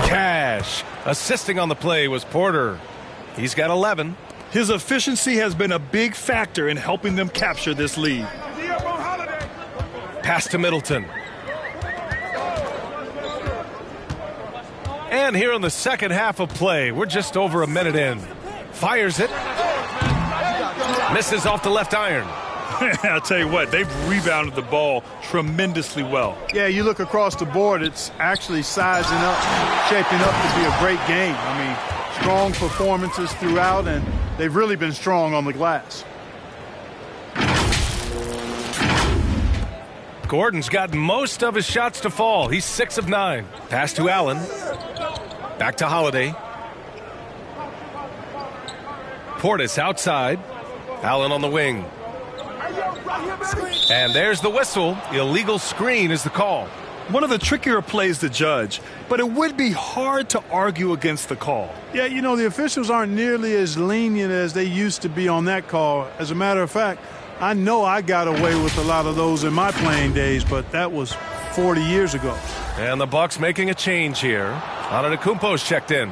Speaker 2: Cash. Assisting on the play was Porter. He's got 11.
Speaker 5: His efficiency has been a big factor in helping them capture this lead.
Speaker 2: Pass to Middleton. And here in the second half of play, we're just over a minute in. Fires it. Misses off the left iron.
Speaker 5: I'll tell you what, they've rebounded the ball tremendously well.
Speaker 4: Yeah, you look across the board, it's actually sizing up, shaping up to be a great game. I mean, strong performances throughout, and they've really been strong on the glass.
Speaker 2: Gordon's got most of his shots to fall. He's 6 of 9. Pass to Allen. Back to Holiday. Portis outside. Allen on the wing. And there's the whistle. Illegal screen is the call.
Speaker 5: One of the trickier plays to judge, but it would be hard to argue against the call.
Speaker 4: Yeah, you know, the officials aren't nearly as lenient as they used to be on that call. As a matter of fact, I know I got away with a lot of those in my playing days, but that was 40 years ago.
Speaker 2: And the Bucks making a change here. Antetokounmpo's checked in.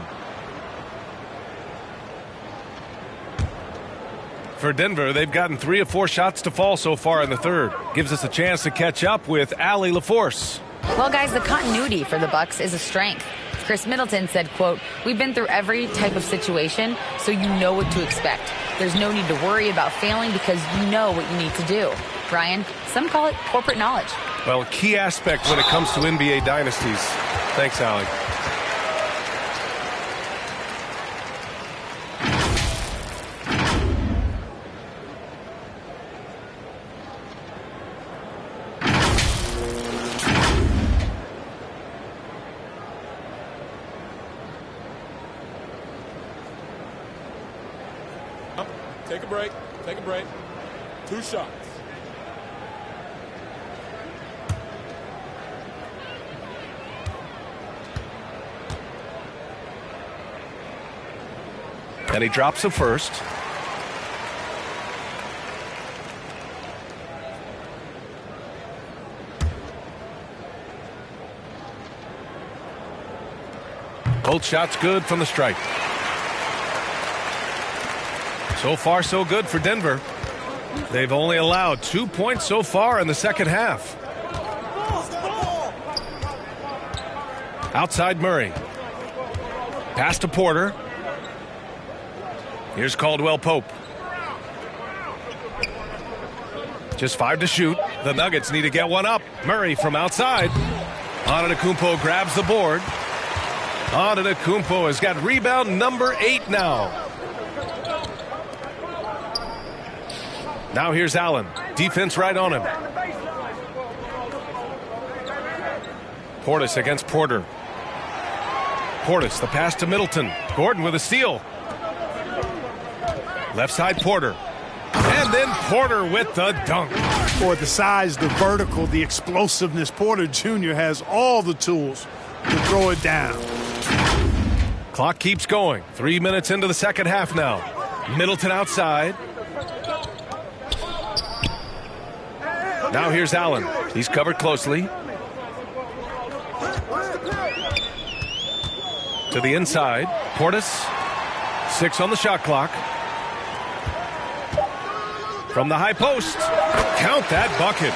Speaker 2: For Denver, they've gotten 3 of 4 shots to fall so far in the third. Gives us a chance to catch up with Allie LaForce.
Speaker 3: Well, guys, the continuity for the Bucks is a strength. Chris Middleton said, quote, "We've been through every type of situation, so you know what to expect. There's no need to worry about failing because you know what you need to do." Brian, some call it corporate knowledge.
Speaker 2: Well, a key aspect when it comes to NBA dynasties. Thanks, Allie.
Speaker 8: Take a break. Take a break. 2 shots.
Speaker 2: And he drops the first. Both shots good from the stripe. So far, so good for Denver. They've only allowed 2 points so far in the second half. Outside Murray. Pass to Porter. Here's Caldwell Pope. Just 5 to shoot. The Nuggets need to get one up. Murray from outside. Antetokounmpo grabs the board. Antetokounmpo has got rebound number 8 now. Now here's Allen. Defense right on him. Portis against Porter. Portis, the pass to Middleton. Gordon with a steal. Left side Porter. And then Porter with the dunk.
Speaker 4: For the size, the vertical, the explosiveness, Porter Jr. has all the tools to throw it down.
Speaker 2: Clock keeps going. 3 minutes into the second half now. Middleton outside. Now here's Allen. He's covered closely. To the inside. Portis. 6 on the shot clock. From the high post. Count that bucket.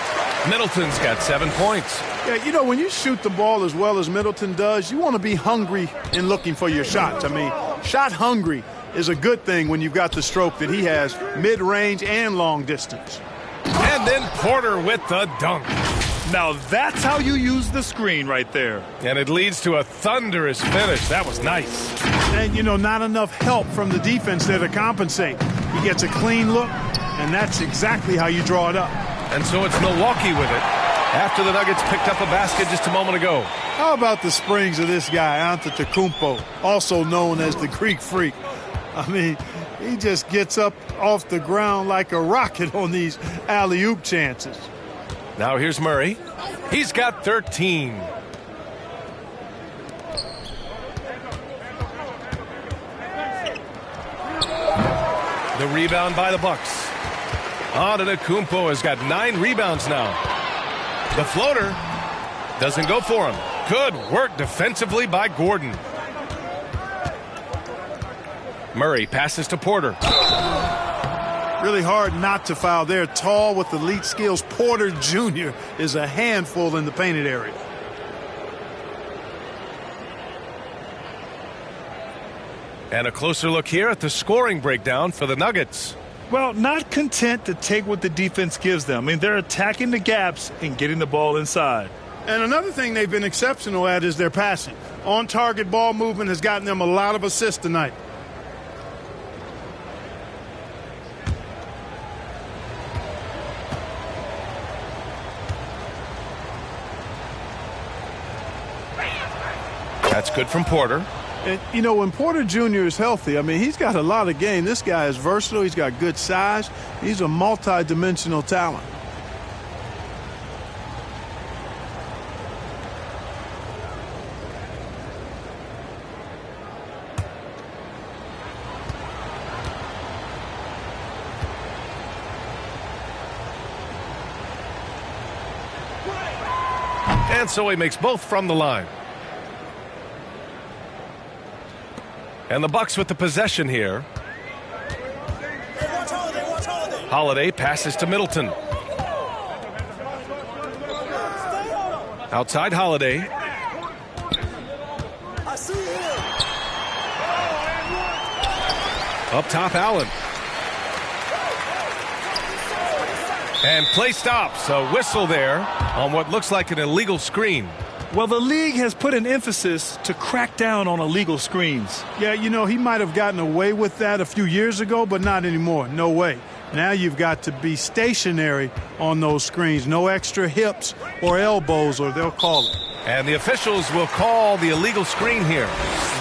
Speaker 2: Middleton's got 7 points.
Speaker 4: Yeah, you know, when you shoot the ball as well as Middleton does, you want to be hungry in looking for your shots. I mean, shot hungry is a good thing when you've got the stroke that he has, mid-range and long distance.
Speaker 2: And then Porter with the dunk.
Speaker 5: Now that's how you use the screen right there.
Speaker 2: And it leads to a thunderous finish. That was nice.
Speaker 4: And, you know, not enough help from the defense there to compensate. He gets a clean look, and that's exactly how you draw it up.
Speaker 2: And so it's Milwaukee with it after the Nuggets picked up a basket just a moment ago.
Speaker 4: How about the springs of this guy, Antetokounmpo, also known as the Greek Freak? I mean, he just gets up off the ground like a rocket on these alley-oop chances.
Speaker 2: Now here's Murray. He's got 13. The rebound by the Bucks. Antetokounmpo has got 9 rebounds now. The floater doesn't go for him. Good work defensively by Gordon. Murray passes to Porter.
Speaker 4: Really hard not to foul there. Tall with elite skills. Porter Jr. is a handful in the painted area.
Speaker 2: And a closer look here at the scoring breakdown for the Nuggets.
Speaker 5: Well, not content to take what the defense gives them. I mean, they're attacking the gaps and getting the ball inside.
Speaker 4: And another thing they've been exceptional at is their passing. On-target ball movement has gotten them a lot of assists tonight.
Speaker 2: That's good from Porter.
Speaker 4: And, you know, when Porter Jr. is healthy, I mean, he's got a lot of game. This guy is versatile. He's got good size. He's a multi-dimensional talent.
Speaker 2: And so he makes both from the line. And the Bucks with the possession here. Holiday passes to Middleton. Outside Holiday. Up top Allen. And play stops. A whistle there on what looks like an illegal screen.
Speaker 5: Well, the league has put an emphasis to crack down on illegal screens.
Speaker 4: Yeah, you know, he might have gotten away with that a few years ago, but not anymore. No way. Now you've got to be stationary on those screens. No extra hips or elbows, or they'll call it.
Speaker 2: And the officials will call the illegal screen here.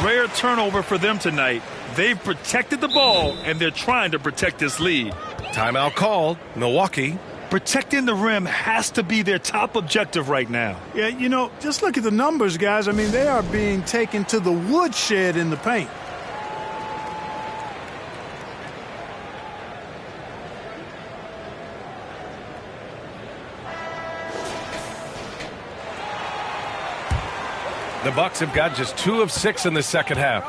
Speaker 5: Rare turnover for them tonight. They've protected the ball, and they're trying to protect this lead.
Speaker 2: Timeout called. Milwaukee.
Speaker 5: Protecting the rim has to be their top objective right now.
Speaker 4: Yeah, you know, just look at the numbers, guys. I mean, they are being taken to the woodshed in the paint.
Speaker 2: The Bucks have got just 2 of 6 in the second half.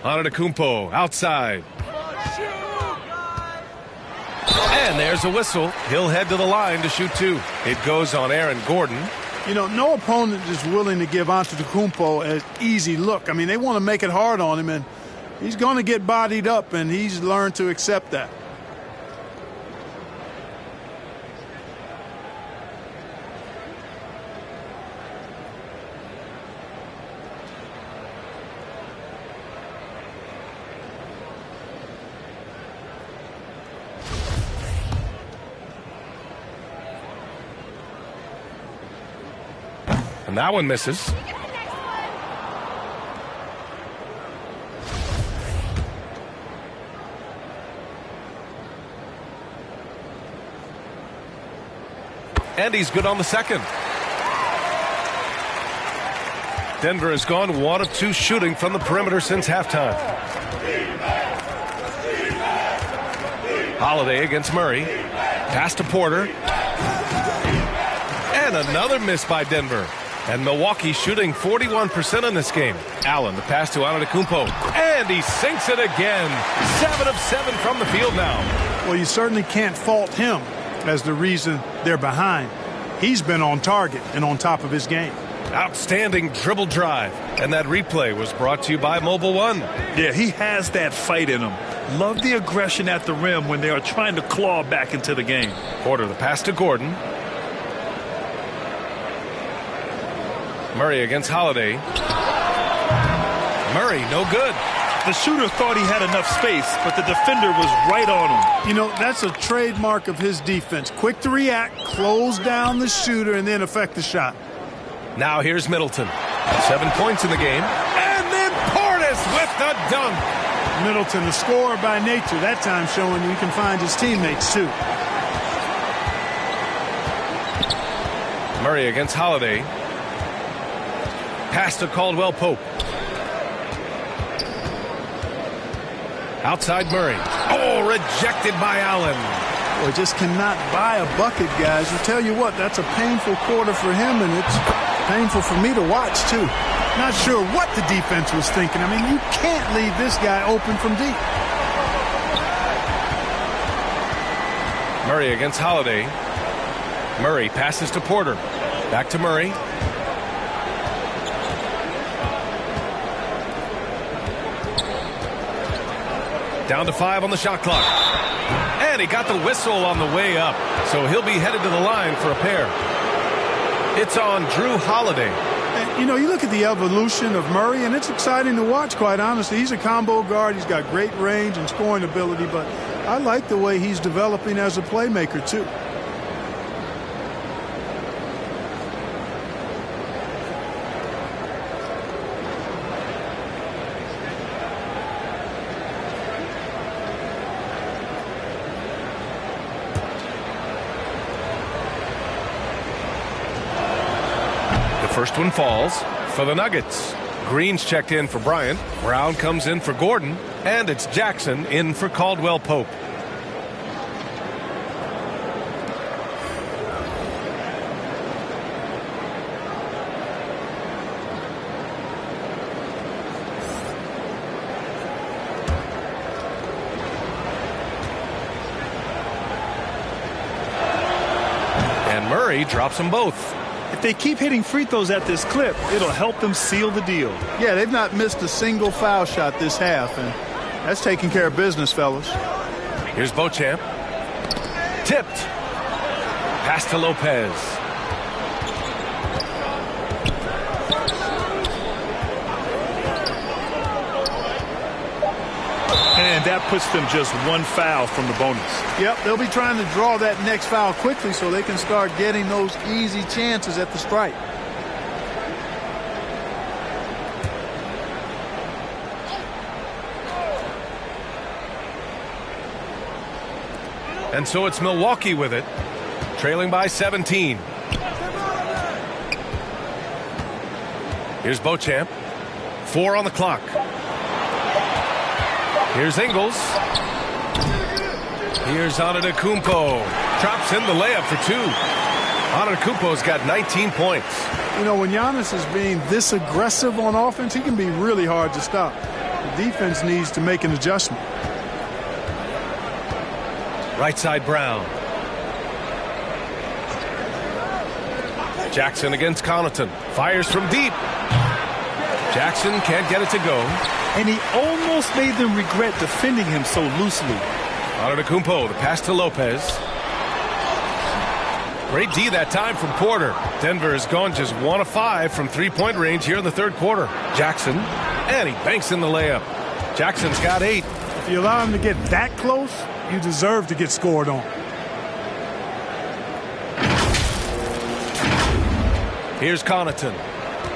Speaker 2: Antetokounmpo outside. And there's a whistle. He'll head to the line to shoot 2. It goes on Aaron Gordon.
Speaker 4: You know, no opponent is willing to give Antetokounmpo an easy look. I mean, they want to make it hard on him, and he's going to get bodied up, and he's learned to accept that.
Speaker 2: And that one misses. And he's good on the second. Denver has gone 1 of 2 shooting from the perimeter since halftime. Holiday against Murray. Pass to Porter. And another miss by Denver. And Milwaukee shooting 41% in this game. Allen, the pass to Antetokounmpo. And he sinks it again. 7 of 7 from the field now.
Speaker 4: Well, you certainly can't fault him as the reason they're behind. He's been on target and on top of his game.
Speaker 2: Outstanding dribble drive. And that replay was brought to you by Mobile One.
Speaker 5: Yeah, he has that fight in him. Love the aggression at the rim when they are trying to claw back into the game.
Speaker 2: Porter, the pass to Gordon. Murray against Holiday. Murray, no good.
Speaker 5: The shooter thought he had enough space, but the defender was right on him.
Speaker 4: You know, that's a trademark of his defense. Quick to react, close down the shooter, and then affect the shot.
Speaker 2: Now here's Middleton. 7 points in the game. And then Portis with the dunk.
Speaker 4: Middleton, a scorer by nature, that time showing you can find his teammates, too.
Speaker 2: Murray against Holiday. Pass to Caldwell Pope. Outside Murray. Oh, rejected by Allen.
Speaker 4: Boy, just cannot buy a bucket, guys. I tell you what, that's a painful quarter for him, and it's painful for me to watch, too. Not sure what the defense was thinking. I mean, you can't leave this guy open from deep.
Speaker 2: Murray against Holiday. Murray passes to Porter. Back to Murray. Down to 5 on the shot clock. And he got the whistle on the way up. So he'll be headed to the line for a pair. It's on Drew Holiday.
Speaker 4: And, you know, you look at the evolution of Murray, and it's exciting to watch, quite honestly. He's a combo guard. He's got great range and scoring ability, but I like the way he's developing as a playmaker, too.
Speaker 2: First one falls for the Nuggets. Green's checked in for Bryant. Brown comes in for Gordon. And it's Jackson in for Caldwell Pope. And Murray drops them both.
Speaker 5: If they keep hitting free throws at this clip, it'll help them seal the deal.
Speaker 4: Yeah, they've not missed a single foul shot this half, and that's taking care of business, fellas.
Speaker 2: Here's Beauchamp. Tipped. Pass to Lopez.
Speaker 5: And that puts them just one foul from the bonus.
Speaker 4: Yep, they'll be trying to draw that next foul quickly so they can start getting those easy chances at the stripe.
Speaker 2: And so it's Milwaukee with it, trailing by 17. Here's Beauchamp. 4 on the clock. Here's Ingles. Here's Antetokounmpo. Drops in the layup for 2. Antetokounmpo's got 19 points.
Speaker 4: You know, when Giannis is being this aggressive on offense, he can be really hard to stop. The defense needs to make an adjustment.
Speaker 2: Right side Brown. Jackson against Connaughton. Fires from deep. Jackson can't get it to go.
Speaker 5: And he almost made them regret defending him so loosely.
Speaker 2: Antetokounmpo, the pass to Lopez. Great D that time from Porter. Denver has gone just 1 of 5 from three-point range here in the third quarter. Jackson, and he banks in the layup. Jackson's got 8.
Speaker 4: If you allow him to get that close, you deserve to get scored on.
Speaker 2: Here's Connaughton.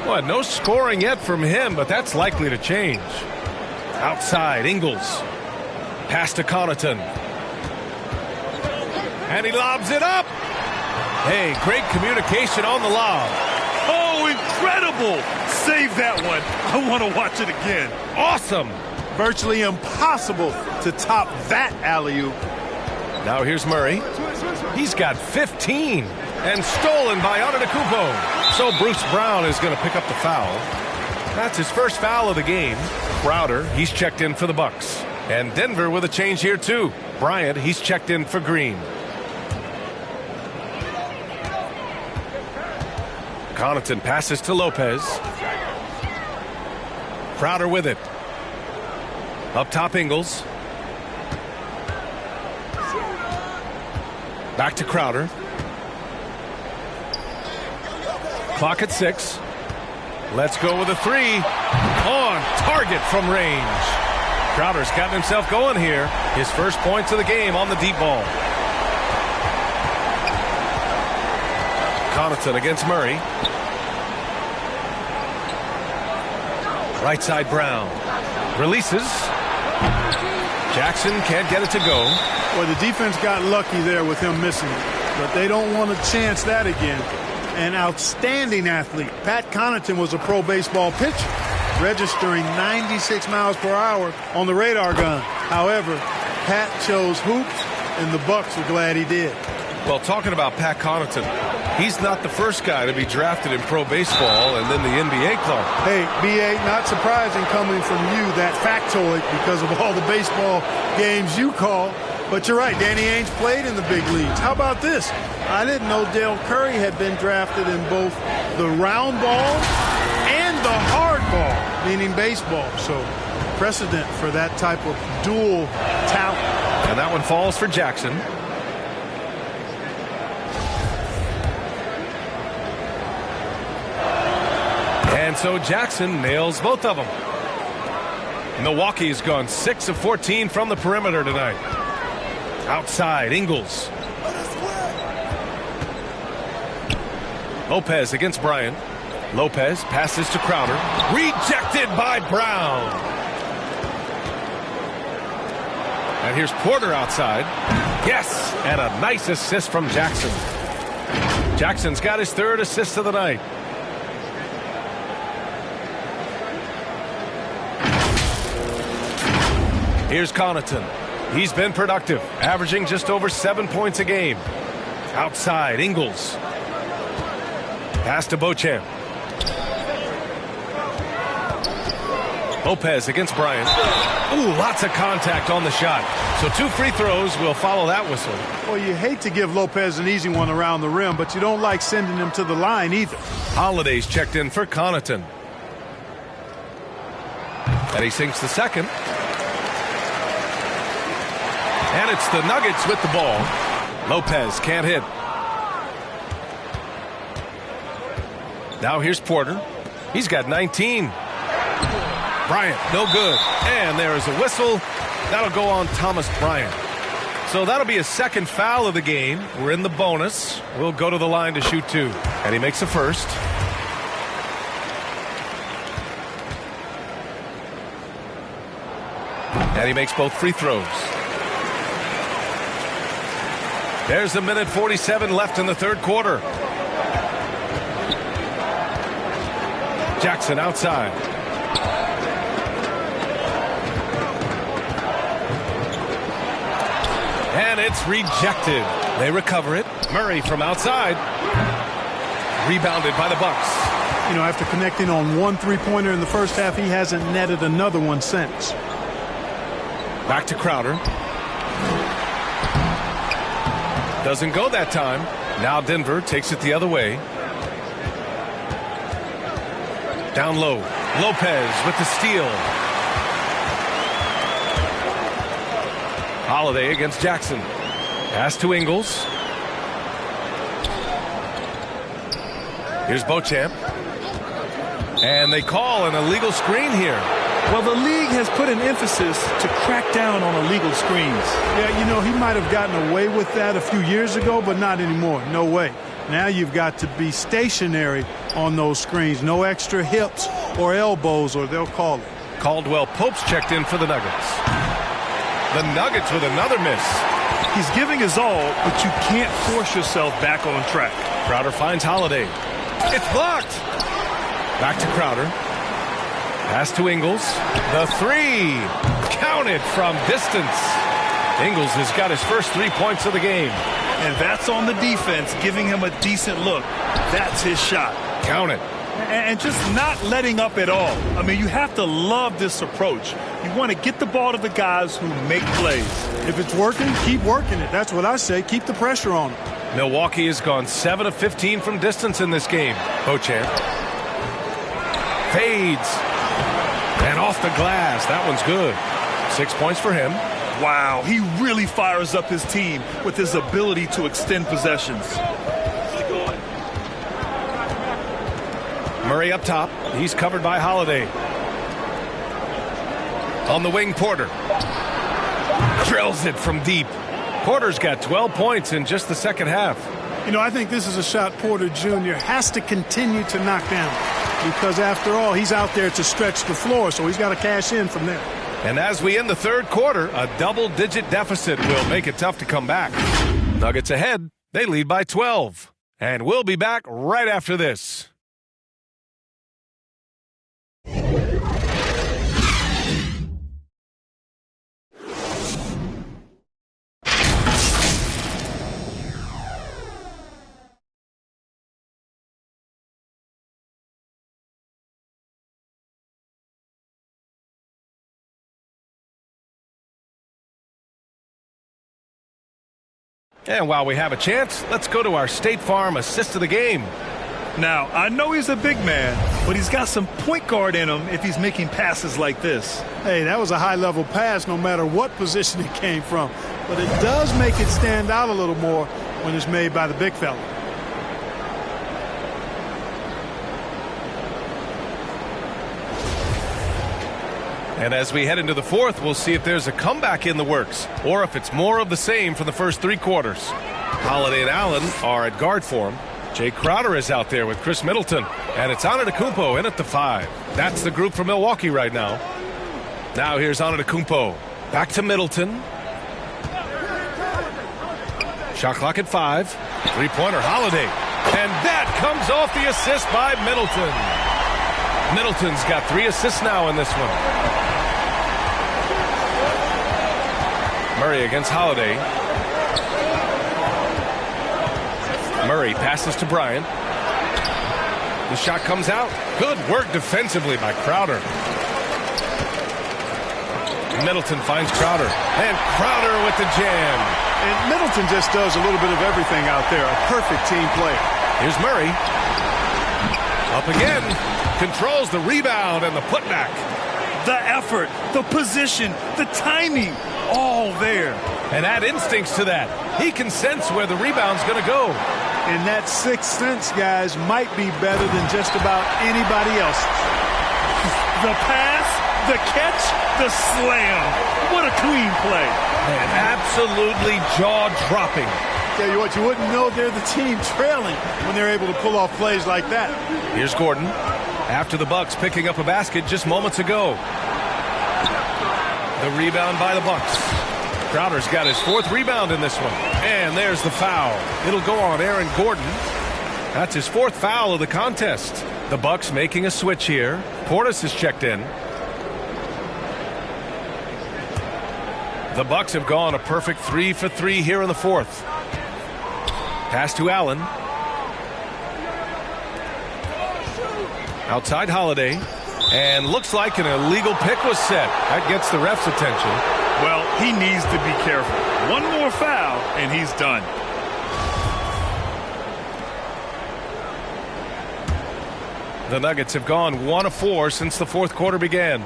Speaker 2: Well, no scoring yet from him, but that's likely to change. Outside, Ingles. Pass to Connaughton. And he lobs it up. Hey, great communication on the lob.
Speaker 5: Oh, incredible. Save that one. I want to watch it again.
Speaker 2: Awesome.
Speaker 4: Virtually impossible to top that alley-oop.
Speaker 2: Now here's Murray. He's got 15 and stolen by Antetokounmpo. So Bruce Brown is going to pick up the foul. That's his first foul of the game. Crowder, he's checked in for the Bucks. And Denver with a change here too. Bryant, he's checked in for Green. Connaughton passes to Lopez. Crowder with it. Up top, Ingles. Back to Crowder. Clock at 6. Let's go with a 3. On target from range. Crowder's gotten himself going here. His first points of the game on the deep ball. Connaughton against Murray. Right side Brown. Releases. Jackson can't get it to go.
Speaker 4: Well, the defense got lucky there with him missing it, but they don't want to chance that again. An outstanding athlete. Pat Connaughton was a pro baseball pitcher, registering 96 miles per hour on the radar gun. However, Pat chose hoops, and the Bucks are glad he did.
Speaker 2: Well, talking about Pat Connaughton, he's not the first guy to be drafted in pro baseball and then the NBA club.
Speaker 4: Hey, B.A., not surprising coming from you, that factoid, because of all the baseball games you call. But you're right, Danny Ainge played in the big leagues. How about this? I didn't know Dale Curry had been drafted in both the round ball and the hard ball, meaning baseball. So precedent for that type of dual talent.
Speaker 2: And that one falls for Jackson. And so Jackson nails both of them. Milwaukee's gone 6 of 14 from the perimeter tonight. Outside, Ingles. Lopez against Bryant. Lopez passes to Crowder. Rejected by Brown. And here's Porter outside. Yes, and a nice assist from Jackson. Jackson's got his 3rd assist of the night. Here's Connaughton. He's been productive, averaging just over 7 points a game. Outside, Ingles. Pass to Beauchamp. Lopez against Bryant. Ooh, lots of contact on the shot. So 2 free throws will follow that whistle.
Speaker 4: Well, you hate to give Lopez an easy one around the rim, but you don't like sending him to the line either.
Speaker 2: Holiday's checked in for Connaughton. And he sinks the second. And it's the Nuggets with the ball. Lopez can't hit. Now here's Porter. He's got 19. Bryant, no good. And there is a whistle. That'll go on Thomas Bryant. So that'll be his 2nd foul of the game. We're in the bonus. We'll go to the line to shoot 2. And he makes a first. And he makes both free throws. There's a minute 47 left in the 3rd quarter. Jackson outside. And it's rejected. They recover it. Murray from outside. Rebounded by the Bucks.
Speaker 4: You know, after connecting on 1 3-pointer in the first half, he hasn't netted another one since.
Speaker 2: Back to Crowder. Doesn't go that time. Now Denver takes it the other way. Down low. Lopez with the steal. Holiday against Jackson. Pass to Ingles. Here's Beauchamp. And they call an illegal screen here.
Speaker 5: Well, the league has put an emphasis to crack down on illegal screens.
Speaker 4: Yeah, you know, he might have gotten away with that a few years ago, but not anymore. No way. Now you've got to be stationary on those screens. No extra hips or elbows, or they'll call it.
Speaker 2: Caldwell Pope's checked in for the Nuggets. The Nuggets with another miss.
Speaker 5: He's giving his all, but you can't force yourself back on track.
Speaker 2: Crowder finds Holiday. It's blocked. Back to Crowder. Pass to Ingles. The three. Counted from distance. Ingles has got his first 3 points of the game.
Speaker 5: And that's on the defense, giving him a decent look. That's his shot.
Speaker 2: Count it.
Speaker 5: And just not letting up at all. I mean, you have to love this approach. You want to get the ball to the guys who make plays.
Speaker 4: If it's working, keep working it. That's what I say. Keep the pressure on it.
Speaker 2: Milwaukee has gone 7 of 15 from distance in this game. Beauchamp. Fades. And off the glass. That one's good. 6 points for him.
Speaker 5: Wow, he really fires up his team with his ability to extend possessions.
Speaker 2: Murray up top. He's covered by Holiday. On the wing, Porter. Drills it from deep. Porter's got 12 points in just the second half.
Speaker 4: You know, I think this is a shot Porter Jr. has to continue to knock down, because after all, he's out there to stretch the floor, so he's got to cash in from there.
Speaker 2: And as we end the third quarter, a double-digit deficit will make it tough to come back. Nuggets ahead. They lead by 12. And we'll be back right after this. And while we have a chance, let's go to our State Farm assist of the game.
Speaker 5: Now, I know he's a big man, but he's got some point guard in him if he's making passes like this.
Speaker 4: Hey, that was a high-level pass no matter what position it came from. But it does make it stand out a little more when it's made by the big fella.
Speaker 2: And as we head into the fourth, we'll see if there's a comeback in the works or if it's more of the same from the first 3 quarters. Holiday and Allen are at guard form. Jay Crowder is out there with Chris Middleton. And it's Antetokounmpo in at the 5. That's the group for Milwaukee right now. Now here's Antetokounmpo. Back to Middleton. Shot clock at 5. 3-pointer Holiday. And that comes off the assist by Middleton. Middleton's got 3 assists now in this one. Murray against Holiday. Murray passes to Bryant. The shot comes out. Good work defensively by Crowder. Middleton finds Crowder. And Crowder with the jam.
Speaker 4: And Middleton just does a little bit of everything out there. A perfect team player.
Speaker 2: Here's Murray. Up again. Controls the rebound and the putback.
Speaker 5: The effort, the position, the timing, all there.
Speaker 2: And add instincts to that. He can sense where the rebound's going to go.
Speaker 4: And that sixth sense, guys, might be better than just about anybody else's.
Speaker 5: The pass, the catch, the slam. What a clean play.
Speaker 2: Man, absolutely jaw-dropping.
Speaker 4: Tell you what, you wouldn't know they're the team trailing when they're able to pull off plays like that.
Speaker 2: Here's Gordon. After the Bucks picking up a basket just moments ago. The rebound by the Bucks. Crowder's got his 4th rebound in this one. And there's the foul. It'll go on Aaron Gordon. That's his 4th foul of the contest. The Bucks making a switch here. Portis is checked in. The Bucks have gone a perfect 3 for 3 here in the 4th. Pass to Allen. Outside Holiday. And looks like an illegal pick was set. That gets the ref's attention.
Speaker 5: Well, he needs to be careful. One more foul, and he's done.
Speaker 2: The Nuggets have gone 1 of 4 since the fourth quarter began.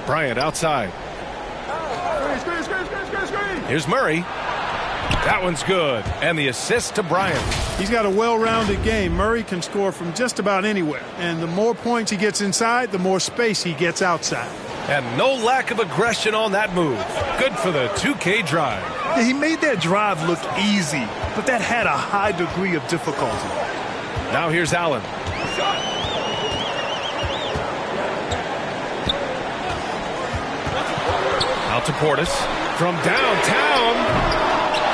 Speaker 2: Bryant outside. Here's Murray. That one's good. And the assist to Bryant.
Speaker 4: He's got a well-rounded game. Murray can score from just about anywhere. And the more points he gets inside, the more space he gets outside.
Speaker 2: And no lack of aggression on that move. Good for the 2K drive.
Speaker 5: Yeah, he made that drive look easy, but that had a high degree of difficulty.
Speaker 2: Now here's Allen. Out to Portis. From downtown.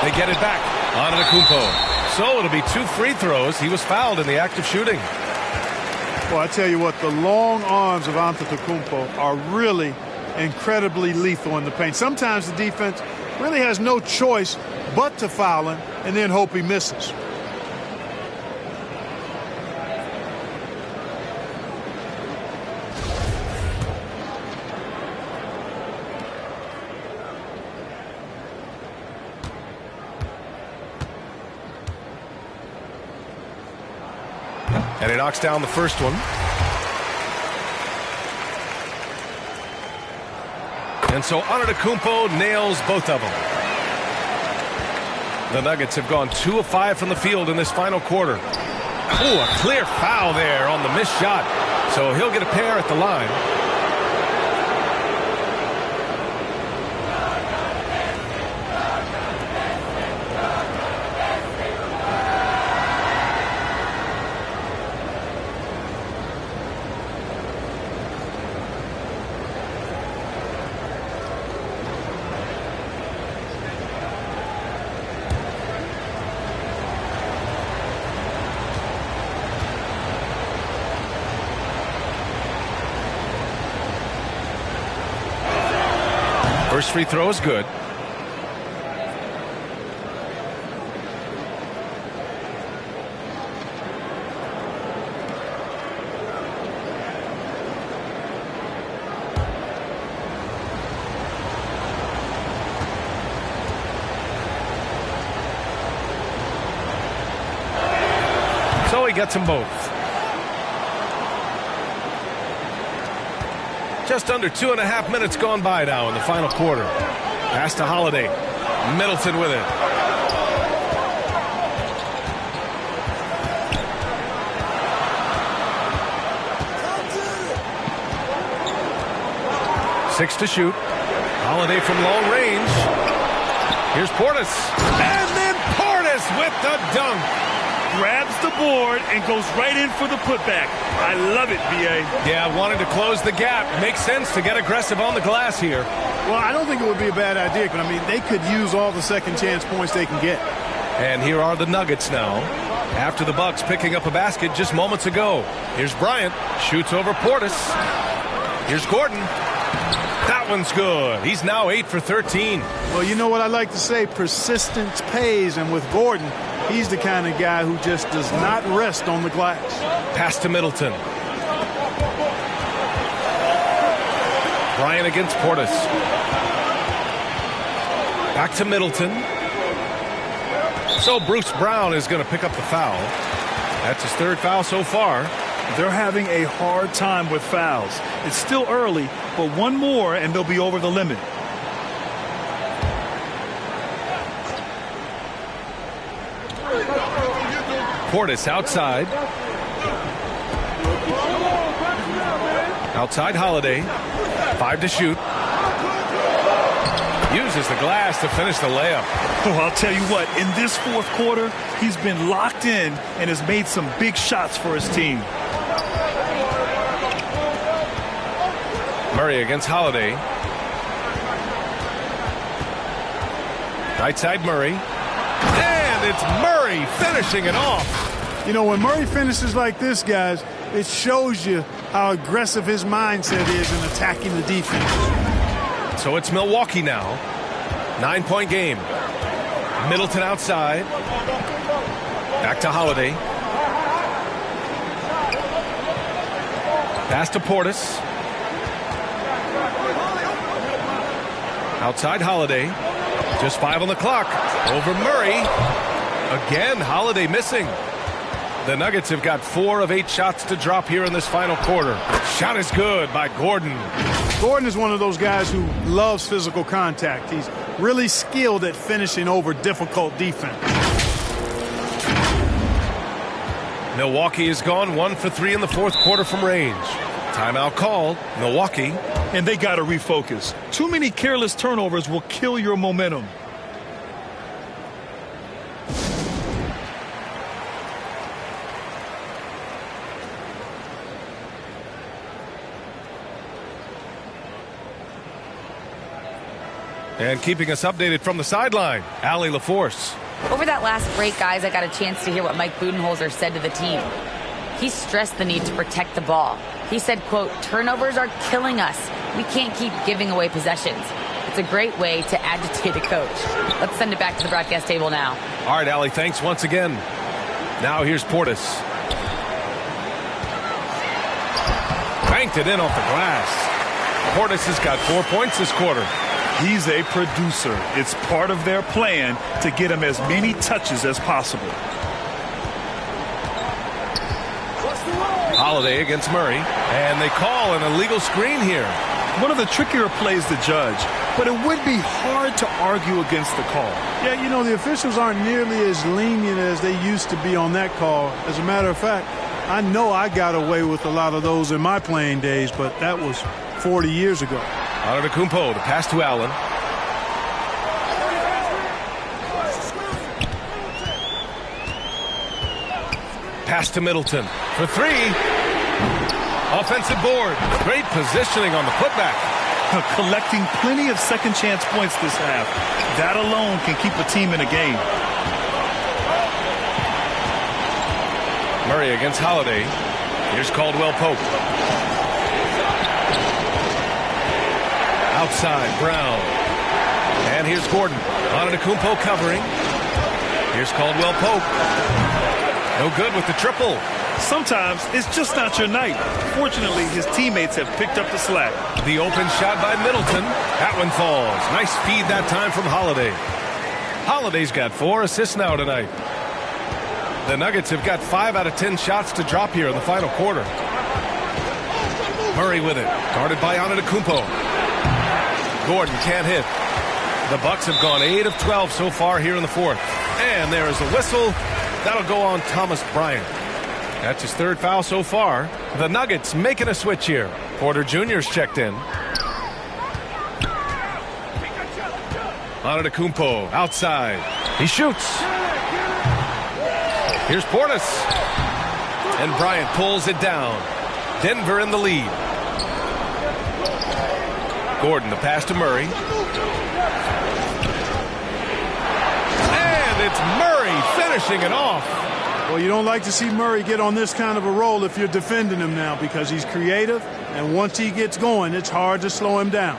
Speaker 2: They get it back. Antetokounmpo. So it'll be 2 free throws. He was fouled in the act of shooting.
Speaker 4: Well, I tell you what, the long arms of Antetokounmpo are really incredibly lethal in the paint. Sometimes the defense really has no choice but to foul him and then hope he misses.
Speaker 2: And he knocks down the first one. And so Antetokounmpo nails both of them. The Nuggets have gone 2 of 5 from the field in this final quarter. Ooh, a clear foul there on the missed shot. So he'll get a pair at the line. First free throw is good. So he gets them both. Just under 2.5 minutes gone by now in the final quarter. Pass to Holiday. Middleton with it. Six to shoot. Holiday from long range. Here's Portis. And then Portis with the dunk.
Speaker 5: Grabs the board and goes right in for the putback. I love it, B.A.
Speaker 2: Yeah, wanting to close the gap. Makes sense to get aggressive on the glass here.
Speaker 4: Well, I don't think it would be a bad idea, but I mean, they could use all the second chance points they can get.
Speaker 2: And here are the Nuggets now. After the Bucks picking up a basket just moments ago. Here's Bryant. Shoots over Portis. Here's Gordon. That one's good. He's now 8 for 13.
Speaker 4: Well, you know what I like to say? Persistence pays, and with Gordon, he's the kind of guy who just does not rest on the glass.
Speaker 2: Pass to Middleton. Bryant against Portis. Back to Middleton. So Bruce Brown is going to pick up the foul. That's his 3rd foul so far.
Speaker 5: They're having a hard time with fouls. It's still early, but one more and they'll be over the limit.
Speaker 2: Portis outside. Outside Holiday. 5 to shoot. Uses the glass to finish the layup.
Speaker 5: Oh, I'll tell you what, in this fourth quarter, he's been locked in and has made some big shots for his team.
Speaker 2: Murray against Holiday. Right side Murray. And it's Murray finishing it off.
Speaker 4: You know, when Murray finishes like this, guys, it shows you how aggressive his mindset is in attacking the defense.
Speaker 2: So it's Milwaukee now. 9-point game. Middleton outside. Back to Holiday. Pass to Portis. Outside Holiday. Just 5 on the clock. Over Murray. Again, Holiday missing. The Nuggets have got 4 of 8 shots to drop here in this final quarter. Shot is good by Gordon.
Speaker 4: Gordon is one of those guys who loves physical contact. He's really skilled at finishing over difficult defense.
Speaker 2: Milwaukee is gone 1 for 3 in the fourth quarter from range. Timeout called. Milwaukee.
Speaker 5: And they got to refocus. Too many careless turnovers will kill your momentum.
Speaker 2: And keeping us updated from the sideline, Allie LaForce.
Speaker 3: Over that last break, guys, I got a chance to hear what Mike Budenholzer said to the team. He stressed the need to protect the ball. He said, quote, "Turnovers are killing us. We can't keep giving away possessions." It's a great way to agitate a coach. Let's send it back to the broadcast table now.
Speaker 2: All right, Allie, thanks once again. Now here's Portis. Banked it in off the glass. Portis has got 4 points this quarter.
Speaker 5: He's a producer. It's part of their plan to get him as many touches as possible.
Speaker 2: Holiday against Murray. And they call an illegal screen here.
Speaker 5: One of the trickier plays to judge, but it would be hard to argue against the call.
Speaker 4: Yeah, you know, the officials aren't nearly as lenient as they used to be on that call. As a matter of fact, I know I got away with a lot of those in my playing days, but that was 40 years ago.
Speaker 2: Antetokounmpo, the pass to Allen. Pass to Middleton for 3. Offensive board. Great positioning on the putback.
Speaker 5: Collecting plenty of second chance points this half. That alone can keep a team in a game.
Speaker 2: Murray against Holiday. Here's Caldwell Pope. Outside, Brown. And here's Gordon. Antetokounmpo covering. Here's Caldwell Pope. No good with the triple.
Speaker 5: Sometimes it's just not your night. Fortunately, his teammates have picked up the slack.
Speaker 2: The open shot by Middleton. That one falls. Nice speed that time from Holiday. Holiday's got 4 assists now tonight. The Nuggets have got 5 out of 10 shots to drop here in the final quarter. Murray with it. Guarded by Antetokounmpo. Gordon can't hit. The Bucks have gone 8 of 12 so far here in the fourth. And there is a whistle. That'll go on Thomas Bryant. That's his 3rd foul so far. The Nuggets making a switch here. Porter Jr.'s checked in. Antetokounmpo outside. He shoots. Here's Portis. And Bryant pulls it down. Denver in the lead. Gordon, the pass to Murray. And it's Murray finishing it off.
Speaker 4: Well, you don't like to see Murray get on this kind of a roll if you're defending him now, because he's creative, and once he gets going, it's hard to slow him down.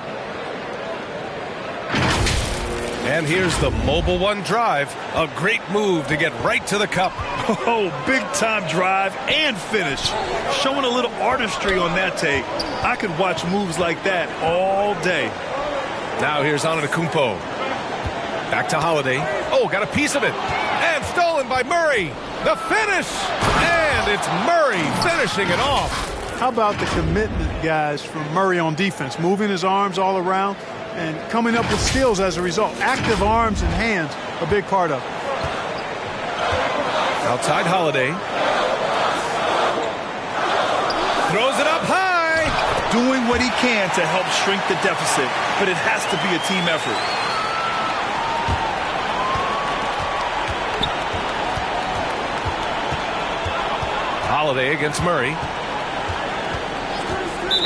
Speaker 2: And here's the mobile one drive. A great move to get right to the cup.
Speaker 5: Oh, big time drive and finish. Showing a little artistry on that take. I could watch moves like that all day.
Speaker 2: Now here's Antetokounmpo. Back to Holiday. Oh, got a piece of it. And stolen by Murray. The finish. And it's Murray finishing it off.
Speaker 4: How about the commitment, guys, from Murray on defense? Moving his arms all around and coming up with steals as a result. Active arms and hands, a big part of it.
Speaker 2: Outside Holiday. Throws it up high.
Speaker 5: Doing what he can to help shrink the deficit, but it has to be a team effort.
Speaker 2: Holiday against Murray.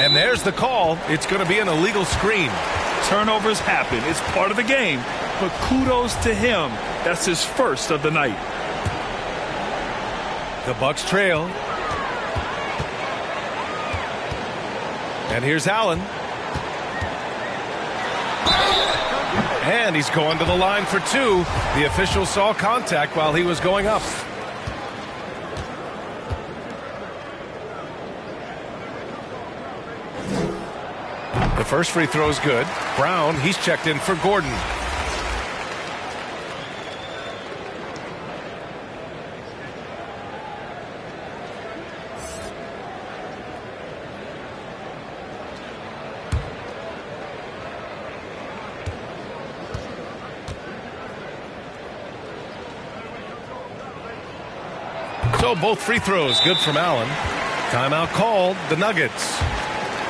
Speaker 2: And there's the call. It's going to be an illegal screen.
Speaker 5: Turnovers happen. It's part of the game. But kudos to him. That's his first of the night.
Speaker 2: The Bucks trail. And here's Allen. And he's going to the line for 2. The official saw contact while he was going up. The first free throw is good. Brown, he's checked in for Gordon. So both free throws good from Allen. Timeout called, the Nuggets.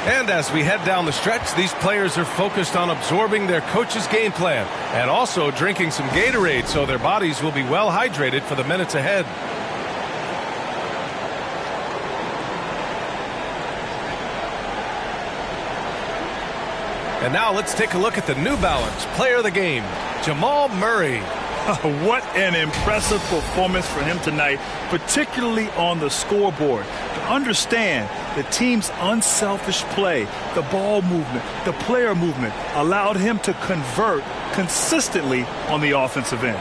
Speaker 2: And as we head down the stretch, these players are focused on absorbing their coach's game plan and also drinking some Gatorade so their bodies will be well hydrated for the minutes ahead. And now let's take a look at the New Balance player of the game, Jamal Murray.
Speaker 5: What an impressive performance for him tonight, particularly on the scoreboard. To understand the team's unselfish play, the ball movement, the player movement allowed him to convert consistently on the offensive end.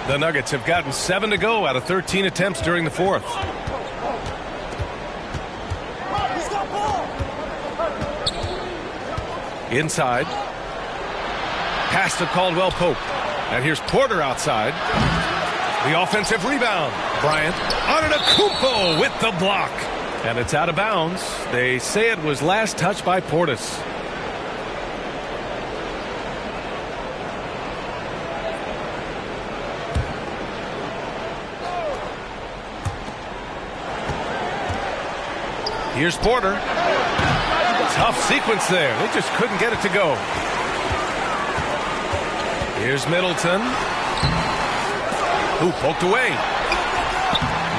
Speaker 2: The Nuggets have gotten 7 to go out of 13 attempts during the fourth. Inside. Pass to Caldwell Pope. And here's Porter outside. The offensive rebound. Bryant. Antetokounmpo with the block. And it's out of bounds. They say it was last touched by Portis. Here's Porter. Tough sequence there. They just couldn't get it to go. Here's Middleton. Who poked away.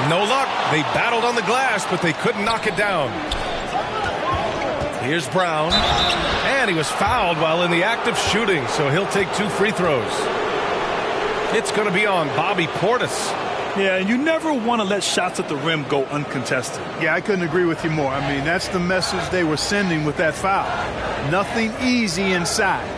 Speaker 2: No luck. They battled on the glass, but they couldn't knock it down. Here's Brown. And he was fouled while in the act of shooting, so he'll take 2 free throws. It's going to be on Bobby Portis.
Speaker 5: Yeah, and you never want to let shots at the rim go uncontested.
Speaker 4: Yeah, I couldn't agree with you more. I mean, that's the message they were sending with that foul. Nothing easy inside.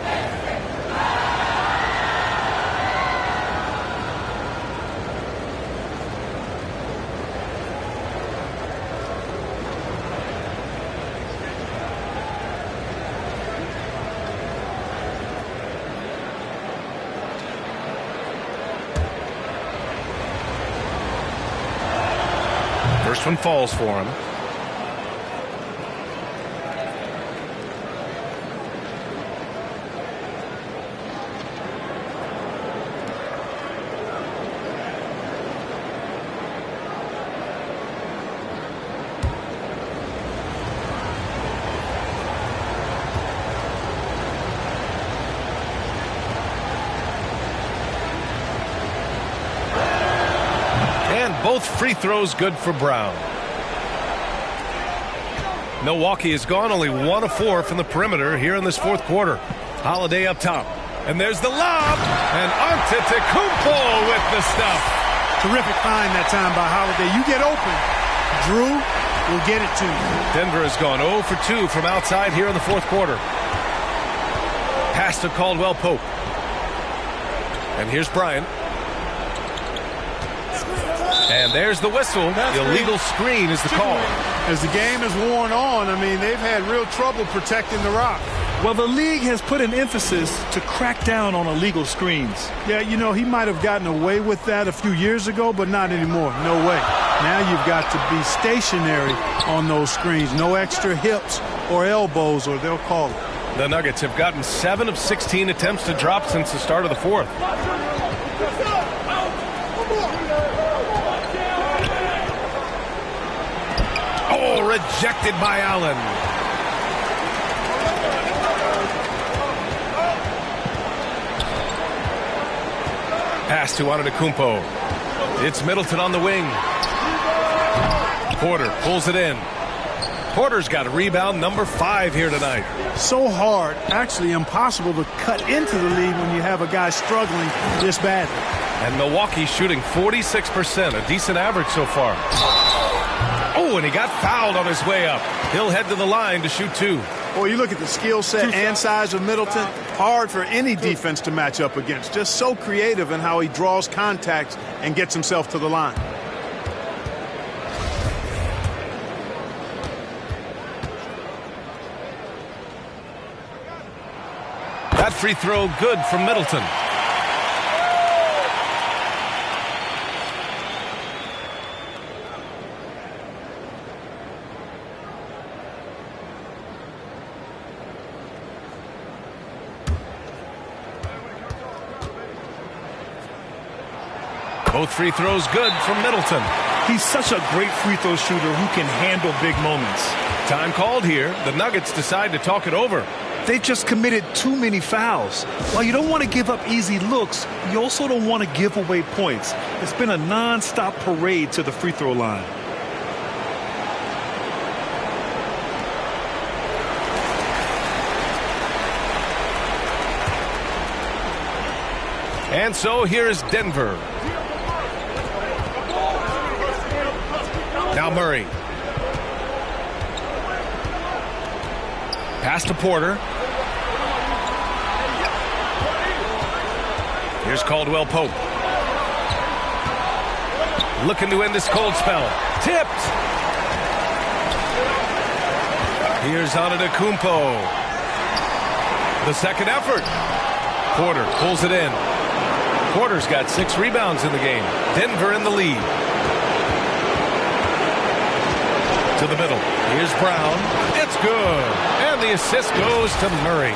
Speaker 2: First one falls for him. Both free throws good for Brown. Milwaukee has gone only 1 of 4 from the perimeter here in this fourth quarter. Holiday up top. And there's the lob. And Antetokounmpo with the stuff.
Speaker 4: Terrific find that time by Holiday. You get open. Drew will get it to you.
Speaker 2: Denver has gone 0 for 2 from outside here in the fourth quarter. Pass to Caldwell Pope. And here's Bryant. And there's the whistle. The illegal screen is the call.
Speaker 4: As the game has worn on, I mean, they've had real trouble protecting the rock.
Speaker 5: Well, the league has put an emphasis to crack down on illegal screens.
Speaker 4: Yeah, you know, he might have gotten away with that a few years ago, but not anymore. No way. Now you've got to be stationary on those screens. No extra hips or elbows, or they'll call it.
Speaker 2: The Nuggets have gotten 7 of 16 attempts to drop since the start of the fourth. Oh, rejected by Allen. Pass to Antetokounmpo. It's Middleton on the wing. Porter pulls it in. Porter's got a rebound number 5 here tonight.
Speaker 4: So hard, actually impossible to cut into the lead when you have a guy struggling this badly.
Speaker 2: And Milwaukee shooting 46%, a decent average so far. Oh, and he got fouled on his way up. He'll head to the line to shoot 2.
Speaker 4: Well, you look at the skill set and size of Middleton, hard for any defense to match up against. Just so creative in how he draws contacts and gets himself to the line.
Speaker 2: That free throw good from Middleton. Both free throws good from Middleton.
Speaker 5: He's such a great free throw shooter who can handle big moments.
Speaker 2: Time called here. The Nuggets decide to talk it over.
Speaker 5: They just committed too many fouls. While you don't want to give up easy looks, you also don't want to give away points. It's been a non-stop parade to the free throw line.
Speaker 2: And so here's Denver. Now Murray. Pass to Porter. Here's Caldwell Pope. Looking to end this cold spell. Tipped. Here's Antetokounmpo. The second effort. Porter pulls it in. Porter's got 6 rebounds in the game. Denver in the lead. To the middle. Here's Brown. It's good. And the assist goes to Murray.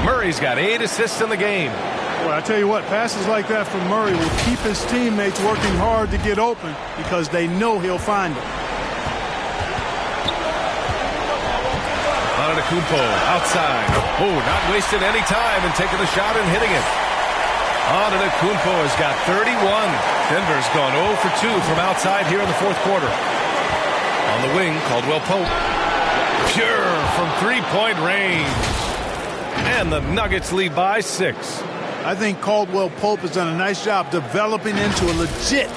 Speaker 2: Murray's got 8 assists in the game.
Speaker 4: Well, I tell you what, passes like that from Murray will keep his teammates working hard to get open because they know he'll find it.
Speaker 2: Antetokounmpo outside. Oh, not wasting any time and taking the shot and hitting it. Antetokounmpo has got 31. Denver's gone 0 for 2 from outside here in the fourth quarter. On the wing, Caldwell Pope. Pure from three-point range. And the Nuggets lead by 6.
Speaker 4: I think Caldwell Pope has done a nice job developing into a legit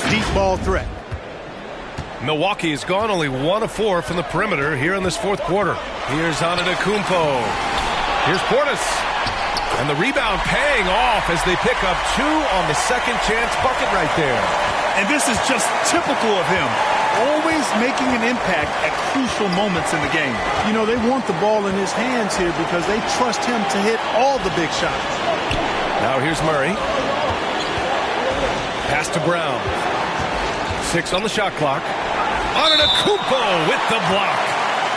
Speaker 4: deep ball threat.
Speaker 2: Milwaukee has gone only 1 of 4 from the perimeter here in this fourth quarter. Here's Antetokounmpo. Here's Portis. And the rebound paying off as they pick up 2 on the second chance bucket right there.
Speaker 5: And this is just typical of him. Always making an impact at crucial moments in the game.
Speaker 4: You know, they want the ball in his hands here because they trust him to hit all the big shots.
Speaker 2: Now here's Murray. Pass to Brown. 6 on the shot clock. Antetokounmpo with the block.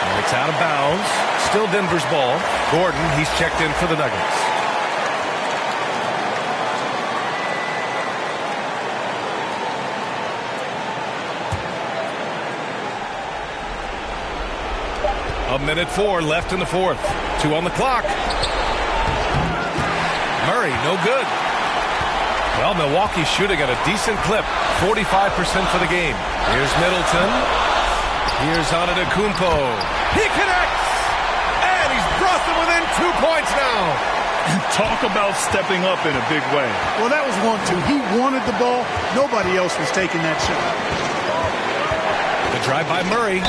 Speaker 2: And it's out of bounds. Still Denver's ball. Gordon, he's checked in for the Nuggets. A minute 4 left in the fourth. 2 on the clock. Murray, no good. Well, Milwaukee's shooting at a decent clip. 45% for the game. Here's Middleton. Here's Antetokounmpo. He connects! And he's brought them within 2 points now.
Speaker 5: Talk about stepping up in a big way.
Speaker 4: Well, that was 1-2. He wanted the ball. Nobody else was taking that shot.
Speaker 2: The drive by Murray.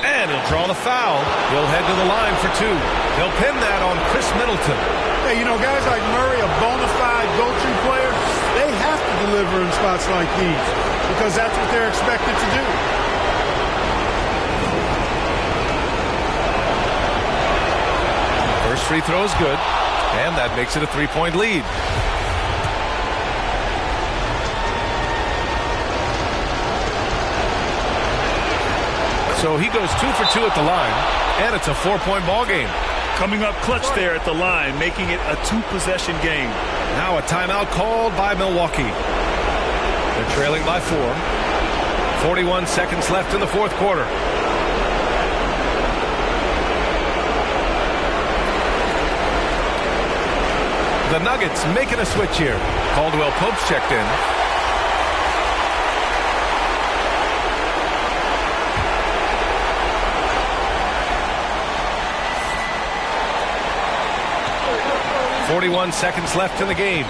Speaker 2: And he'll draw the foul. He'll head to the line for 2. They'll pin that on Chris Middleton.
Speaker 4: Hey, you know, guys like Murray, a bona fide go-to player, they have to deliver in spots like these because that's what they're expected to do.
Speaker 2: First free throw is good, and that makes it a 3-point lead. So he goes 2 for 2 at the line, and it's a 4-point ball game.
Speaker 5: Coming up clutch there at the line, making it a 2-possession game.
Speaker 2: Now a timeout called by Milwaukee. They're trailing by 4. 41 seconds left in the fourth quarter. The Nuggets making a switch here. Caldwell Pope's checked in. .41 seconds left in the game.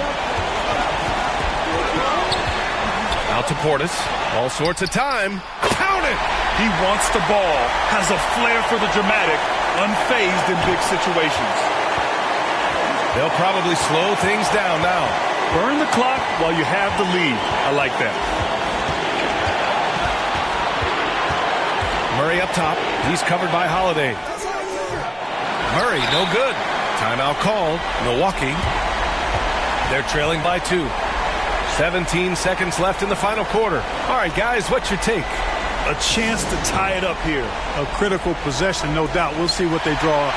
Speaker 2: Out to Portis. All sorts of time. Count it!
Speaker 5: He wants the ball, has a flair for the dramatic, unfazed in big situations.
Speaker 2: They'll probably slow things down now.
Speaker 5: Burn the clock while you have the lead. I like that.
Speaker 2: Murray up top. He's covered by Holiday. Murray, no good. Timeout called. Milwaukee. They're trailing by 2. 17 seconds left in the final quarter. All right, guys, what's your take?
Speaker 5: A chance to tie it up here.
Speaker 4: A critical possession, no doubt. We'll see what they draw up.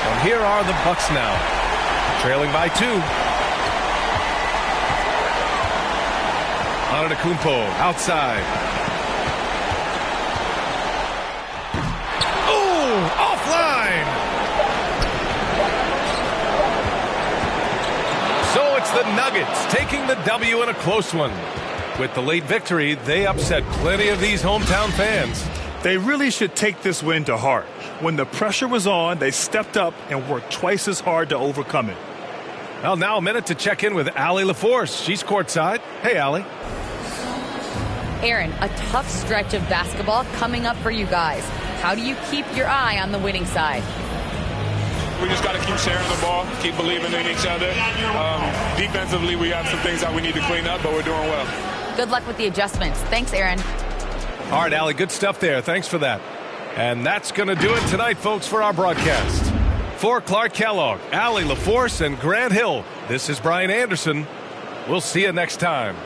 Speaker 2: And here are the Bucks now. Trailing by 2. Antetokounmpo outside. Oh, offline. So it's the Nuggets taking the W in a close one. With the late victory, they upset plenty of these hometown fans.
Speaker 5: They really should take this win to heart. When the pressure was on, they stepped up and worked twice as hard to overcome it.
Speaker 2: Well, now a minute to check in with Allie LaForce. She's courtside. Hey, Allie.
Speaker 3: Aaron, a tough stretch of basketball coming up for you guys. How do you keep your eye on the winning side?
Speaker 10: We just got to keep sharing the ball, keep believing in each other. Defensively, we have some things that we need to clean up, but we're doing well.
Speaker 3: Good luck with the adjustments. Thanks, Aaron.
Speaker 2: All right, Allie, good stuff there. Thanks for that. And that's going to do it tonight, folks, for our broadcast. For Clark Kellogg, Allie LaForce, and Grant Hill, this is Brian Anderson. We'll see you next time.